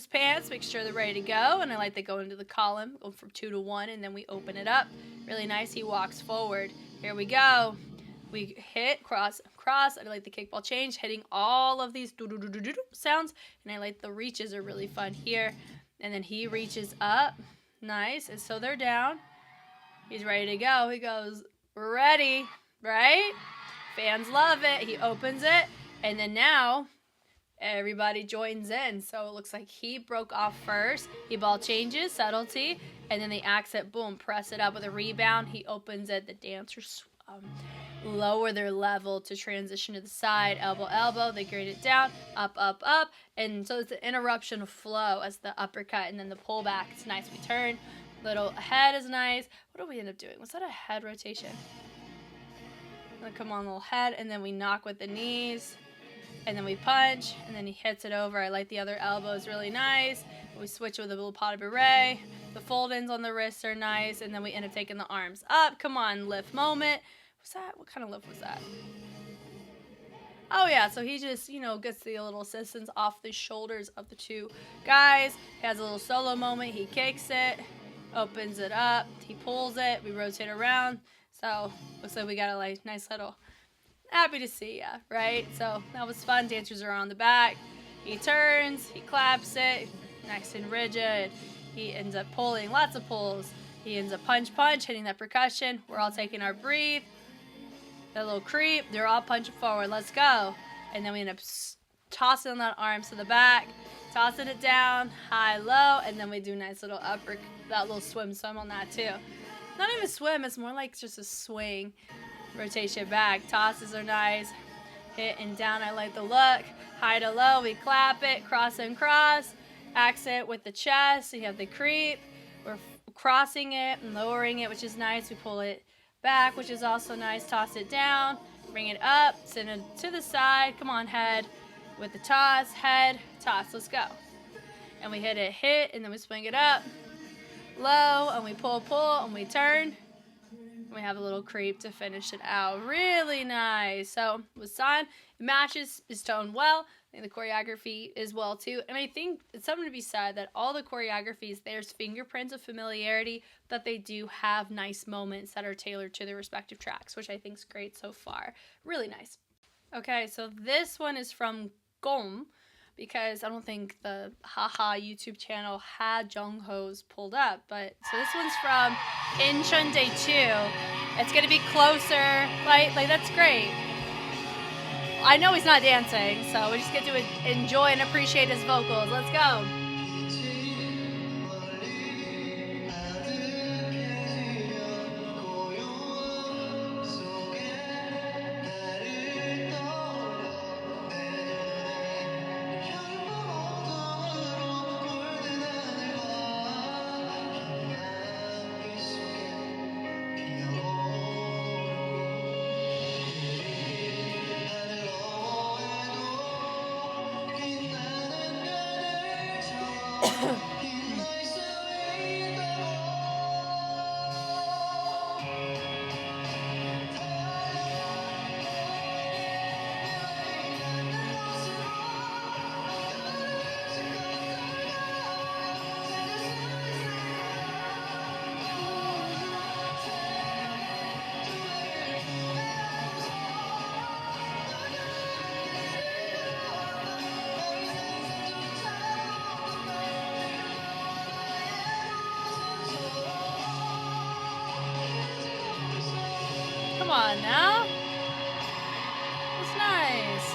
pants, make sure they're ready to go. And I like they go into the column, go from 2 to 1, and then we open it up. Really nice. He walks forward. Here we go. We hit, cross. I like the kickball change, hitting all of these do-do-do-do-do sounds. And I like the reaches are really fun here. And then he reaches up. Nice. And so they're down. He's ready to go. He goes, we're ready, right? Fans love it. He opens it. And then now everybody joins in. So it looks like he broke off first. He ball changes, subtlety, and then the accent, boom, press it up with a rebound. He opens it. The dancers lower their level to transition to the side, elbow, elbow. They grade it down, up, up, up. And so it's an interruption of flow as the uppercut and then the pullback. It's nice. We turn. Little head is nice. What do we end up doing? Was that a head rotation? Come on, little head. And then we knock with the knees. And then we punch. And then he hits it over. I like the other elbows. Really nice. We switch with a little pas de bourrée. The fold-ins on the wrists are nice. And then we end up taking the arms up. Come on, lift moment. What kind of lift was that? Oh yeah, so he just, gets the little assistance off the shoulders of the two guys. He has a little solo moment. He kicks it, opens it up, he pulls it, we rotate around. So looks like we got a nice little, happy to see ya, right? So that was fun. Dancers are on the back. He turns, he claps it, nice and rigid. He ends up pulling, lots of pulls. He ends up punch, hitting that percussion. We're all taking our breathe. That little creep, they're all punching forward. Let's go. And then we end up tossing that arms to the back, tossing it down, high, low, and then we do nice little upper, that little swim on that too. Not even swim, it's more like just a swing. Rotation back, tosses are nice. Hit and down, I like the look. High to low, we clap it, cross and cross. Accent with the chest, so you have the creep. We're crossing it and lowering it, which is nice. We pull it back, which is also nice. Toss it down, bring it up, send it to the side. Come on, head with the toss, head, toss. Let's go. And we hit, and then we swing it up, low, and we pull, and we turn. And we have a little creep to finish it out. Really nice. So with San, it matches his tone well. I think the choreography is well too. And I think it's something to be said that all the choreographies, there's fingerprints of familiarity, that they do have nice moments that are tailored to their respective tracks, which I think is great so far. Really nice. Okay, so this one is from Gom, because I don't think the Haha YouTube channel had JONGHO's pulled up. But so this one's from Incheon Day 2. It's gonna be closer. Like that's great. I know he's not dancing, so we just get to enjoy and appreciate his vocals. Let's go. Come on now. That's nice.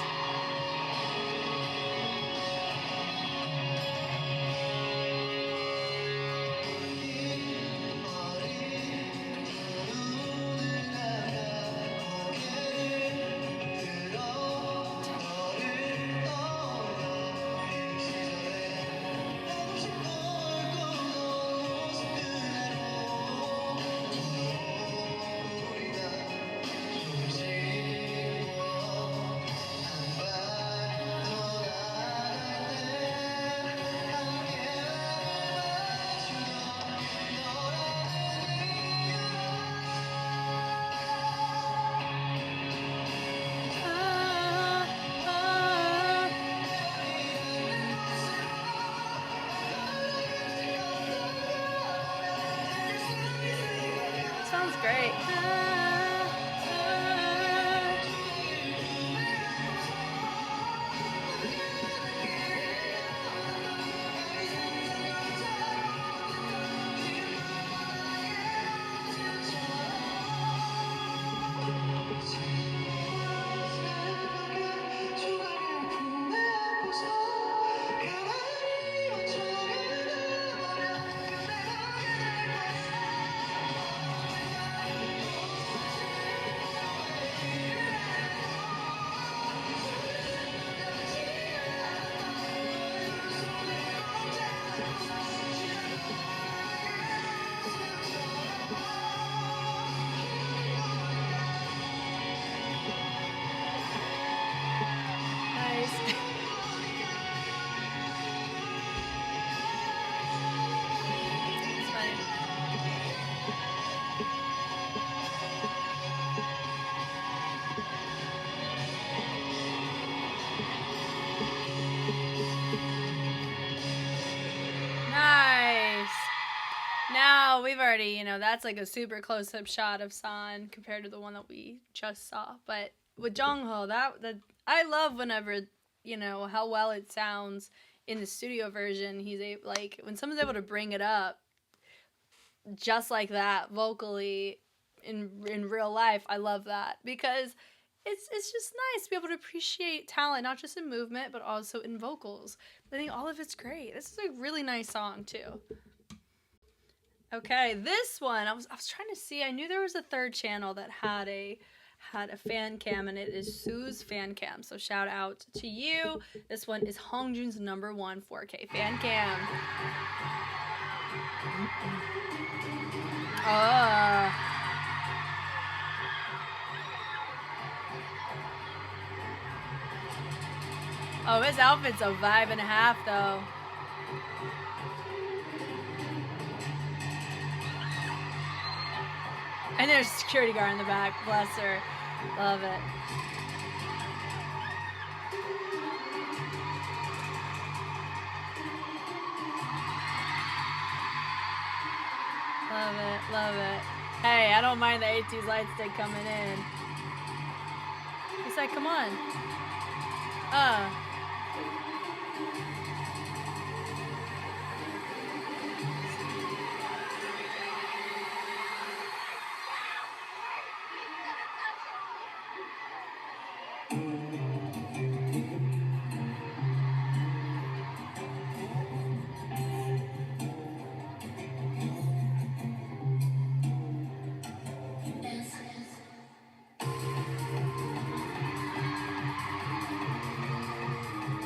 Sounds great. already, you know, that's like a super close-up shot of San compared to the one that we just saw. But with JONGHO, that I love whenever, you know, how well it sounds in the studio version. He's like when someone's able to bring it up just like that vocally in real life. I love that because it's just nice to be able to appreciate talent, not just in movement, but also in vocals. I think all of it's great. This is a really nice song, too. Okay, this one, I was trying to see. I knew there was a third channel that had a fan cam, and it is Sue's fan cam. So shout out to you. This one is HONGJOONG's #1 4K fan cam. Oh, his outfit's a vibe and a half, though. And there's a security guard in the back. Bless her. Love it. Love it. Love it. Hey, I don't mind the Ateez light stick coming in. He's like, come on.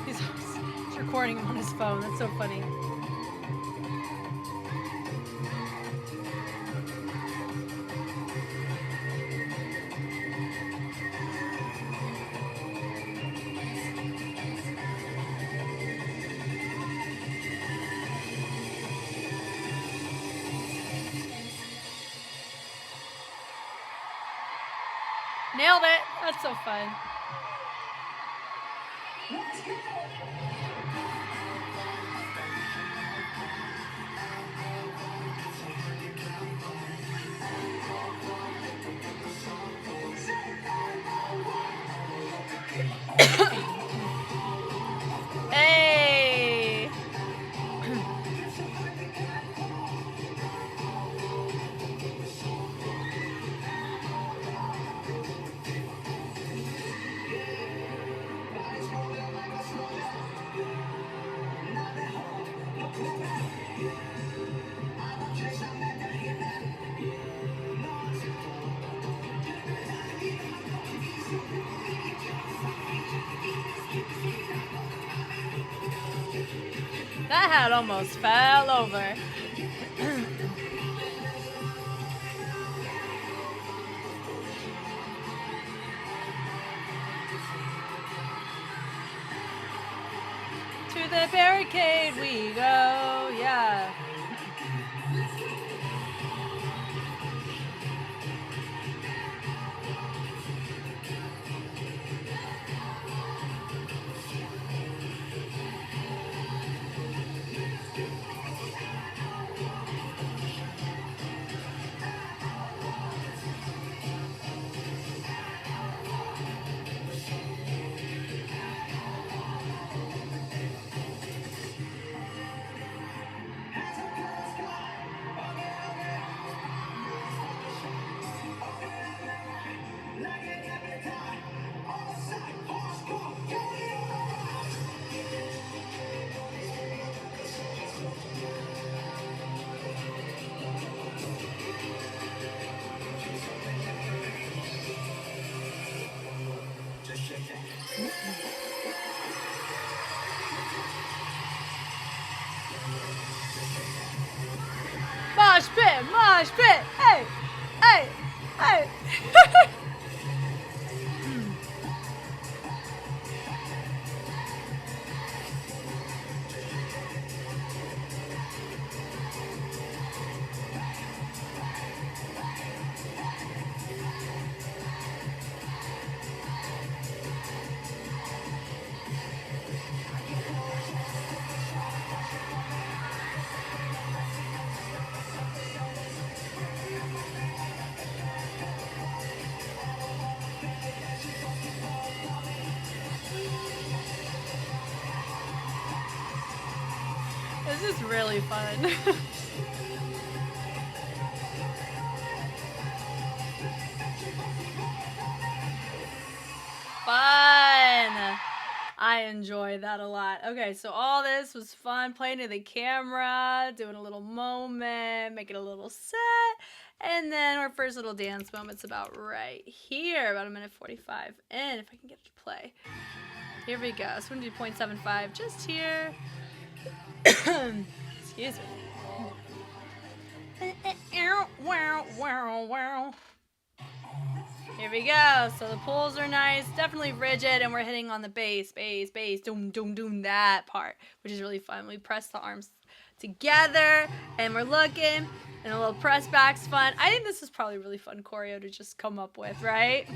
He's recording him on his phone. That's so funny. Nailed it. That's so fun. Hey. That hat almost fell over. To the barricade we go, yeah. is really fun. Fun! I enjoy that a lot. Okay, so all this was fun, playing to the camera, doing a little moment, making a little set, and then our first little dance moment's about right here, about 1:45 in, if I can get it to play. Here we go. So we're gonna do 0.75 just here. Excuse me. Here we go. So the pulls are nice, definitely rigid, and we're hitting on the bass, doom, doom, doom, that part, which is really fun. We press the arms together, and we're looking, and a little press back's fun. I think this is probably really fun choreo to just come up with, right?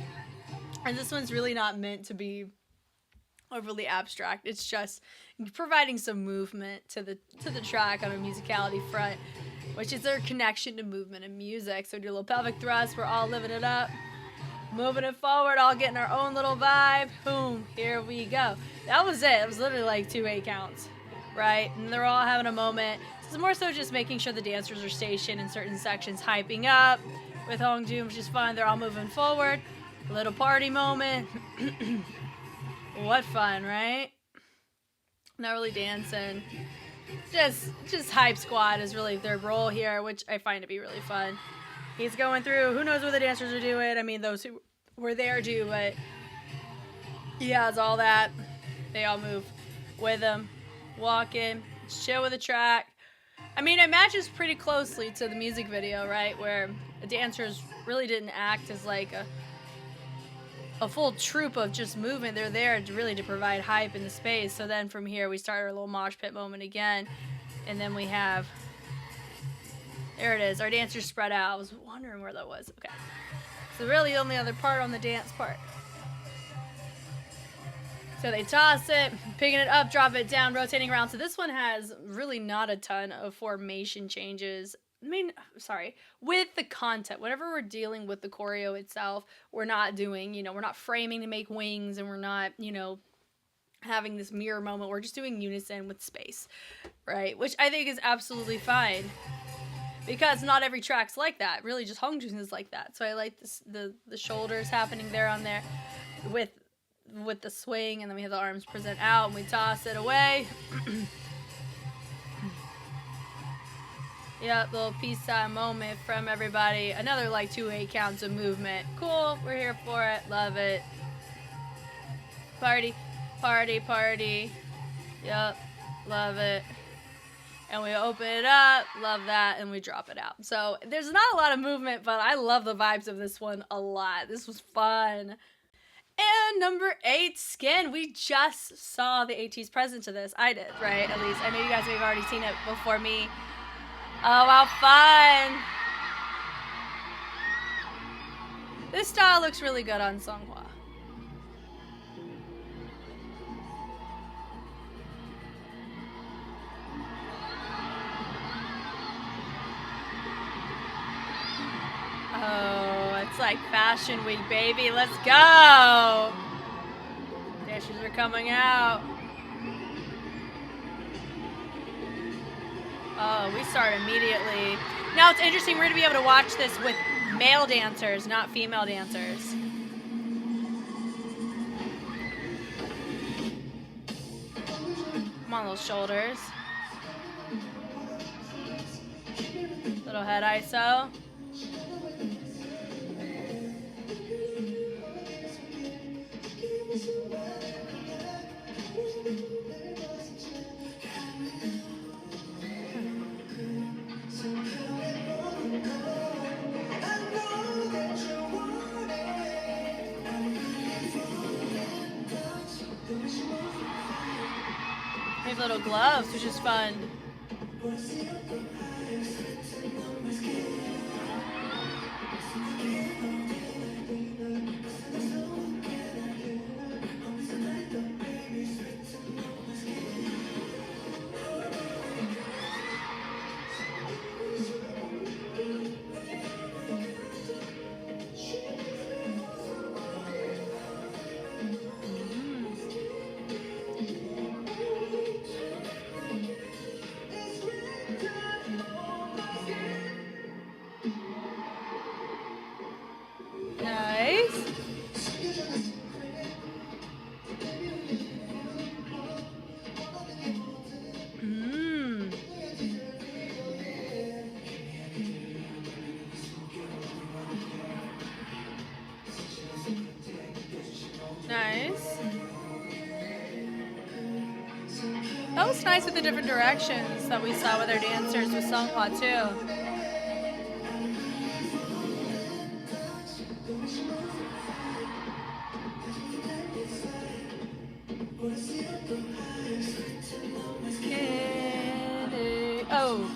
And this one's really not meant to be overly abstract. It's just providing some movement to the track on a musicality front, which is their connection to movement and music. So we do a little pelvic thrust. We're all living it up, moving it forward, all getting our own little vibe. Boom, here we go. That was it. It was literally like 2 8 counts, right? And they're all having a moment. This is more so just making sure the dancers are stationed in certain sections, hyping up with HONGJOONG, which is fun. They're all moving forward. A little party moment. What fun, right? Not really dancing. Just hype squad is really their role here, which I find to be really fun. He's going through. Who knows what the dancers are doing? I mean, those who were there do, but he has all that. They all move with him, walking, chill with the track. I mean, it matches pretty closely to the music video, right? Where the dancers really didn't act as like a full troupe of just movement. They're there to provide hype in the space. So then from here we start our little mosh pit moment again, and then we have, there it is, our dancers spread out. I was wondering where that was. Okay, so really the only other part on the dance part. So they toss it, picking it up, drop it down, rotating around. So this one has really not a ton of formation changes. With the content, whenever we're dealing with the choreo itself, we're not doing, we're not framing to make wings, and we're not, having this mirror moment. We're just doing unison with space, right? Which I think is absolutely fine, because not every track's like that. Really, just HONGJOONG is like that. So I like this, the shoulders happening there on there with the swing, and then we have the arms present out, and we toss it away. Yep, little peace sign moment from everybody. Another like 2 8 counts of movement. Cool, we're here for it. Love it. Party, party, party. Yep, love it. And we open it up, love that, and we drop it out. So there's not a lot of movement, but I love the vibes of this one a lot. This was fun. And number 8, Skin. We just saw the Ateez present to this. I did, right? At least I know you guys may have already seen it before me. Oh, wow, fun! This style looks really good on SEONGHWA. Oh, it's like Fashion Week, baby. Let's go! Dancers are coming out. Oh, we start immediately. Now it's interesting, we're going to be able to watch this with male dancers, not female dancers. Come on, little shoulders. Little head ISO. We have little gloves, which is fun. was nice with the different directions that we saw with our dancers with SEONGHWA too. Oh.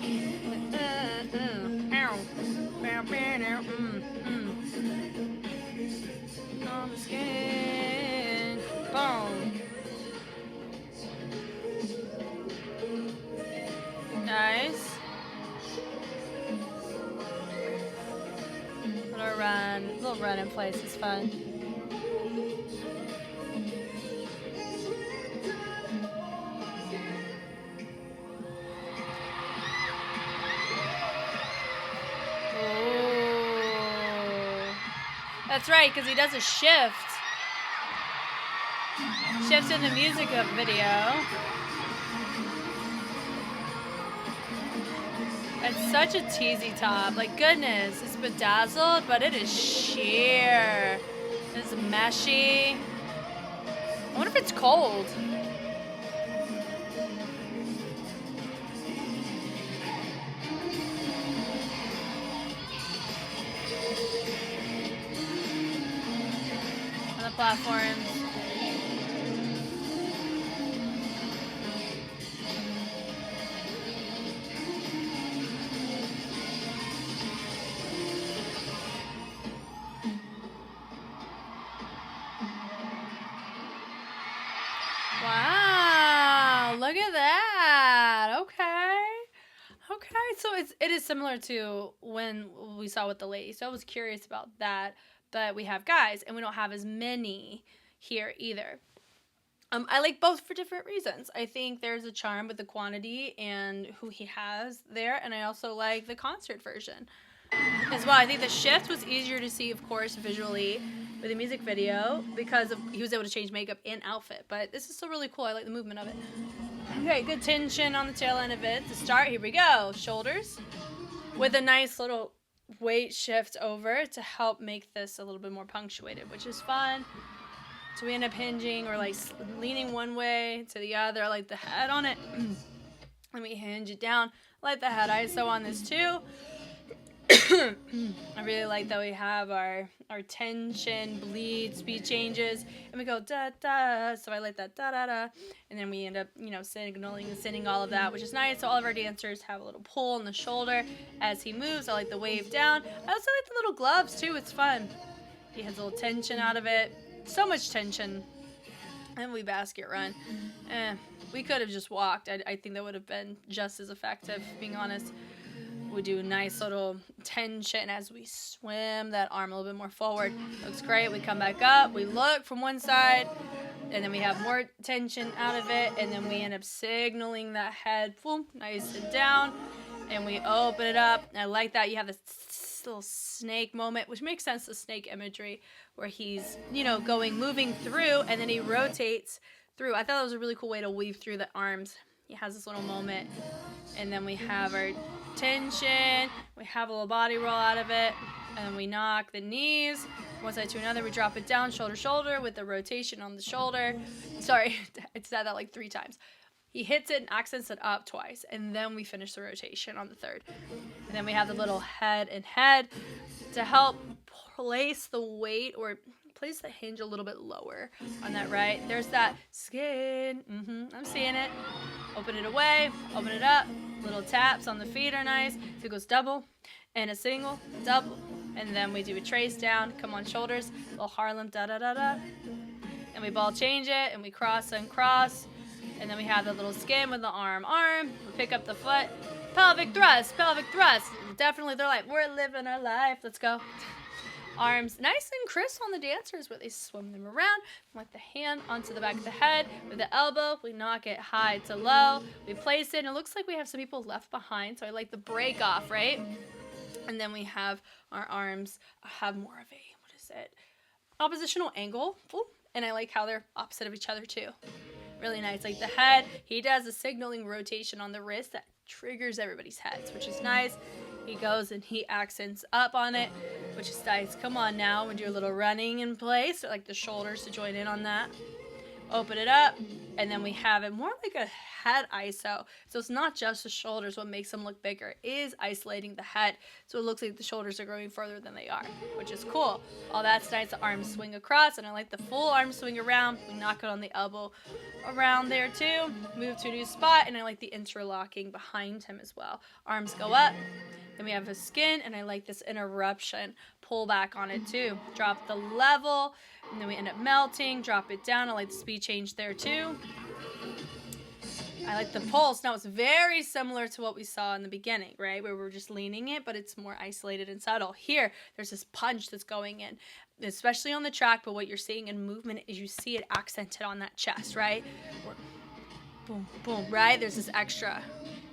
On the skin. Boom. Nice. Little run in place is fun. That's right, because he does a shift. Shifts in the music video. It's such a teasy top. Like, goodness, it's bedazzled, but it is sheer. It's meshy. I wonder if it's cold. On the platforms. Wow, look at that. Okay, so it is similar to when we saw with the ladies. So I was curious about that, but we have guys and we don't have as many here either. I like both for different reasons. I think there's a charm with the quantity and who he has there, and I also like the concert version as well. I think the shift was easier to see, of course, visually with the music video because he was able to change makeup and outfit, but this is still really cool. I like the movement of it. Okay, good tension on the tail end of it. To start, here we go. Shoulders with a nice little weight shift over to help make this a little bit more punctuated, which is fun. So we end up hinging or like leaning one way to the other, like the head on it. And we hinge it down, like the head ISO on this too. I really like that we have our tension, bleed, speed changes, and we go da da. So I like that da da da, and then we end up, you know, signaling and sending all of that, which is nice. So all of our dancers have a little pull on the shoulder as he moves. I like the wave down. I also like the little gloves too. It's fun. He has a little tension out of it. So much tension. And we basket run. We could have just walked. I think that would have been just as effective, being honest. We do a nice little tension as we swim that arm a little bit more forward. Looks great. We come back up. We look from one side, and then we have more tension out of it, and then we end up signaling that head, boom, nice and down, and we open it up. I like that. You have this little snake moment, which makes sense, the snake imagery, where he's, you know, moving through, and then he rotates through. I thought that was a really cool way to weave through the arms. He has this little moment, and then we have our tension, we have a little body roll out of it, and then we knock the knees one side to another. We drop it down, shoulder shoulder, with the rotation on the shoulder. Sorry, I said that like 3 times. He hits it and accents it up twice, and then we finish the rotation on the third. And then we have the little head and head to help place the weight, or place the hinge a little bit lower on that right. There's that skin. I'm seeing it. Open it away, open it up. Little taps on the feet are nice. So it goes double and a single, double. And then we do a trace down, come on shoulders, little Harlem, da-da-da-da. And we ball change it, and we cross and cross. And then we have the little skin with the arm. We pick up the foot. Pelvic thrust. Definitely, they're like, we're living our life. Let's go. Arms nice and crisp on the dancers, where they swim them around with the hand onto the back of the head. With the elbow, we knock it high to low. We place it, and it looks like we have some people left behind, so I like the break off, right? And then we have our arms have more of a, oppositional angle. Ooh, and I like how they're opposite of each other too. Really nice. Like the head, he does a signaling rotation on the wrist that triggers everybody's heads, which is nice. He goes and he accents up on it, which is nice. Come on now, we do a little running in place, so like the shoulders to join in on that. open it up, and then we have it more like a head ISO. So it's not just the shoulders. What makes them look bigger is isolating the head. So it looks like the shoulders are growing further than they are, which is cool. All that's nice. The arms swing across, and I like the full arm swing around. We knock it on the elbow around there too. Move to a new spot, and I like the interlocking behind him as well. Arms go up. Then we have his skin, and I like this interruption. Pull back on it too. Drop the level, and then we end up melting. Drop it down. I like the speed change there too. I like the pulse. Now it's very similar to what we saw in the beginning, right? Where we're just leaning it, but it's more isolated and subtle. Here, there's this punch that's going in, especially on the track, but what you're seeing in movement is you see it accented on that chest, right? Boom, boom, right? There's this extra.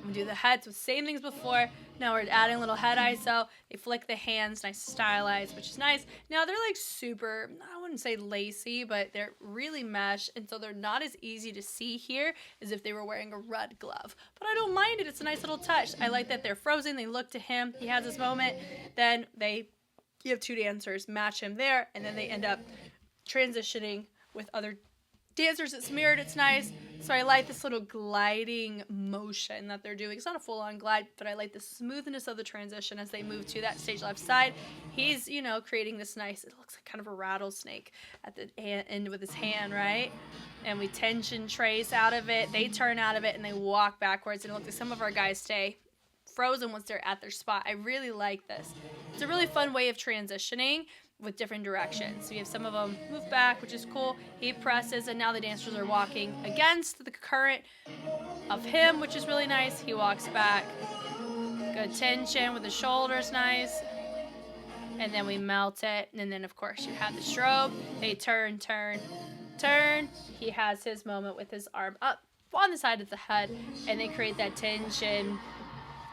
We do the heads with same things before. Now we're adding a little head ISO. They flick the hands, nice stylized, which is nice. Now they're like super, I wouldn't say lacy, but they're really mesh, and so they're not as easy to see here as if they were wearing a red glove. But I don't mind it. It's a nice little touch. I like that they're frozen. They look to him. He has his moment. Then you have two dancers match him there, and then they end up transitioning with other dancers. It's mirrored. It's nice. So I like this little gliding motion that they're doing. It's not a full-on glide, but I like the smoothness of the transition as they move to that stage left side. He's, creating this nice, it looks like kind of a rattlesnake at the end with his hand, right? And we tension trace out of it. They turn out of it, and they walk backwards. And it looks like some of our guys stay frozen once they're at their spot. I really like this. It's a really fun way of transitioning with different directions. So you have some of them move back, which is cool. He presses, and now the dancers are walking against the current of him, which is really nice. He walks back. Good tension with the shoulders, nice. And then we melt it. And then, of course, you have the strobe. They turn, turn, turn. He has his moment with his arm up on the side of the head, and they create that tension.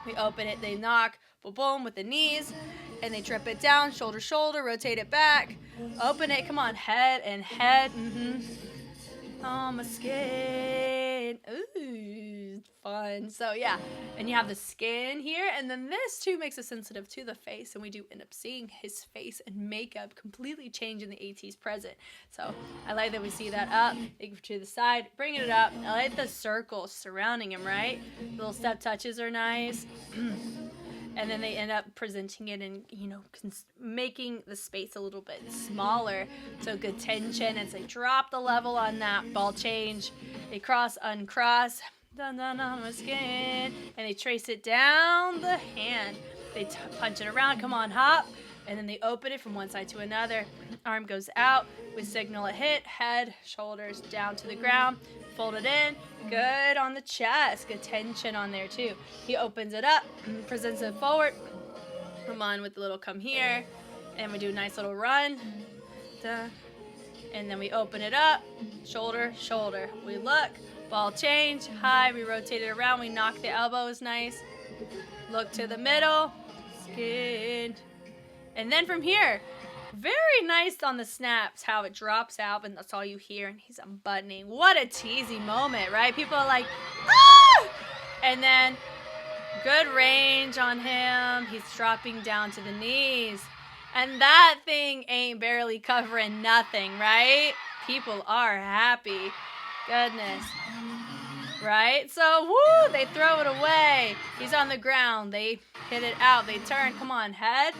We open it, they knock, boom, boom, with the knees, and they trip it down, shoulder, shoulder, rotate it back, open it, come on, head and head, oh, my skin, ooh, fun. So yeah, and you have the skin here, and then this too makes us sensitive to the face, and we do end up seeing his face and makeup completely change in the Ateez present. So I like that we see that up, they go to the side, bringing it up. I like the circles surrounding him, right? Little step touches are nice. And then they end up presenting it and, making the space a little bit smaller. So good tension as they drop the level on that ball change. They cross, uncross, dun dun on my skin. And they trace it down the hand. They punch it around, come on, hop. And then they open it from one side to another. Arm goes out. We signal a hit, head, shoulders down to the ground. Fold it in. Good on the chest. Good tension on there too. He opens it up, presents it forward. Come on with the little come here. And we do a nice little run. Duh. And then we open it up. Shoulder, shoulder. We look. Ball change. High. We rotate it around. We knock the elbows nice. Look to the middle. Skin. And then from here, very nice on the snaps, how it drops out, and that's all you hear, and he's unbuttoning. What a teasy moment, right? People are like, ah! And then good range on him. He's dropping down to the knees. And that thing ain't barely covering nothing, right? People are happy. Goodness. Right? So, woo, they throw it away. He's on the ground. They hit it out. They turn. Come on, head.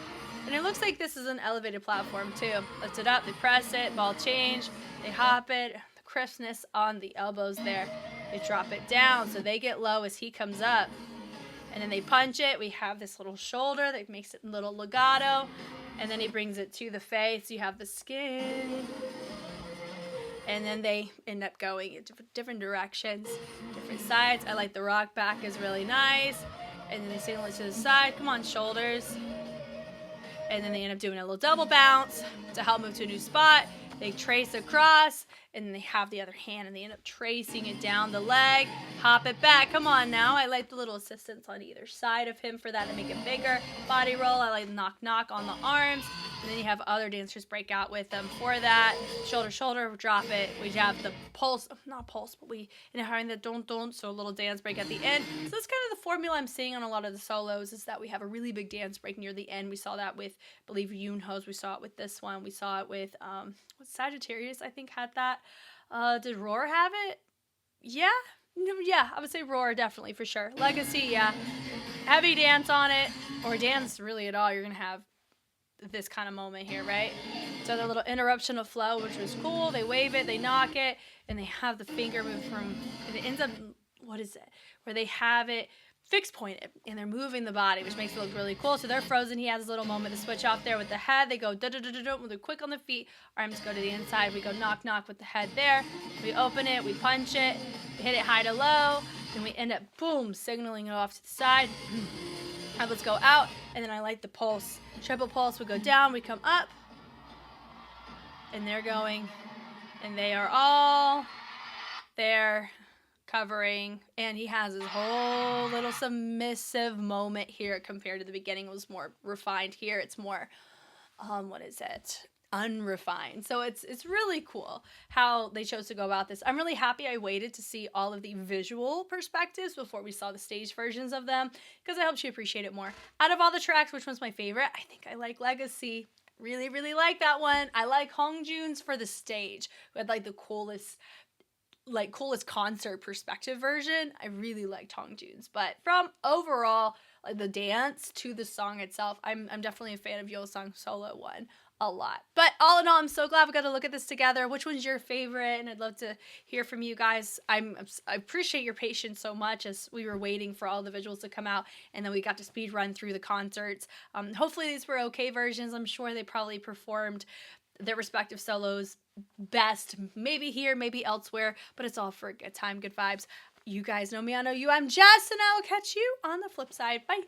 And it looks like this is an elevated platform too. Lift it up, they press it, ball change, they hop it, the crispness on the elbows there. They drop it down so they get low as he comes up. And then they punch it. We have this little shoulder that makes it a little legato. And then he brings it to the face. You have the skin. And then they end up going in different directions, different sides. I like the rock back is really nice. And then they signal it to the side. Come on, shoulders. And then they end up doing a little double bounce to help move to a new spot. They trace across, and then they have the other hand, and they end up tracing it down the leg. Hop it back. Come on now. I like the little assistance on either side of him for that to make it bigger. Body roll. I like the knock-knock on the arms. And then you have other dancers break out with them for that. Shoulder, shoulder, drop it. We have the pulse. Not pulse, but we end up having the don't, so a little dance break at the end. So that's kind of the formula I'm seeing on a lot of the solos is that we have a really big dance break near the end. We saw that with, I believe, YUNHO's. We saw it with this one. We saw it with Sagittarius, I think, had that. Did Roar have it? Yeah. Yeah, I would say Roar, definitely, for sure. Legacy, yeah. Heavy dance on it, or dance really at all, you're going to have this kind of moment here, right? So the little interruption of flow, which was cool. They wave it, they knock it, and they have the finger move from, it ends up, what is it? Where they have it fixed pointed, and they're moving the body, which makes it look really cool. So they're frozen. He has a little moment to switch off there with the head. They go da-da-da-da-da, they're quick on the feet. Arms go to the inside. We go knock-knock with the head there. We open it, we punch it, we hit it high to low, then we end up, boom, signaling it off to the side. Let's go out, and then I like the pulse. Triple pulse, we go down, we come up, and they're going, and they are all there covering, and he has his whole little submissive moment here compared to the beginning. It was more refined. Here it's more, unrefined. So it's really cool how they chose to go about this. I'm really happy I waited to see all of the visual perspectives before we saw the stage versions of them, because it helps you appreciate it more. Out of all the tracks, which one's my favorite? I think I like Legacy. Really, really like that one. I like HONGJOONG's for the stage. We had like the coolest concert perspective version. I really liked HONGJOONG's, but from overall, like the dance to the song itself, I'm definitely a fan of YEOSANG solo one a lot. But all in all, I'm so glad we got to look at this together. Which one's your favorite? And I'd love to hear from you guys. I appreciate your patience so much as we were waiting for all the visuals to come out, and then we got to speed run through the concerts. Hopefully these were okay versions. I'm sure they probably performed their respective solos best, maybe here, maybe elsewhere, but it's all for a good time, good vibes. You guys know me, I know you. I'm Jess, and I'll catch you on the flip side. Bye.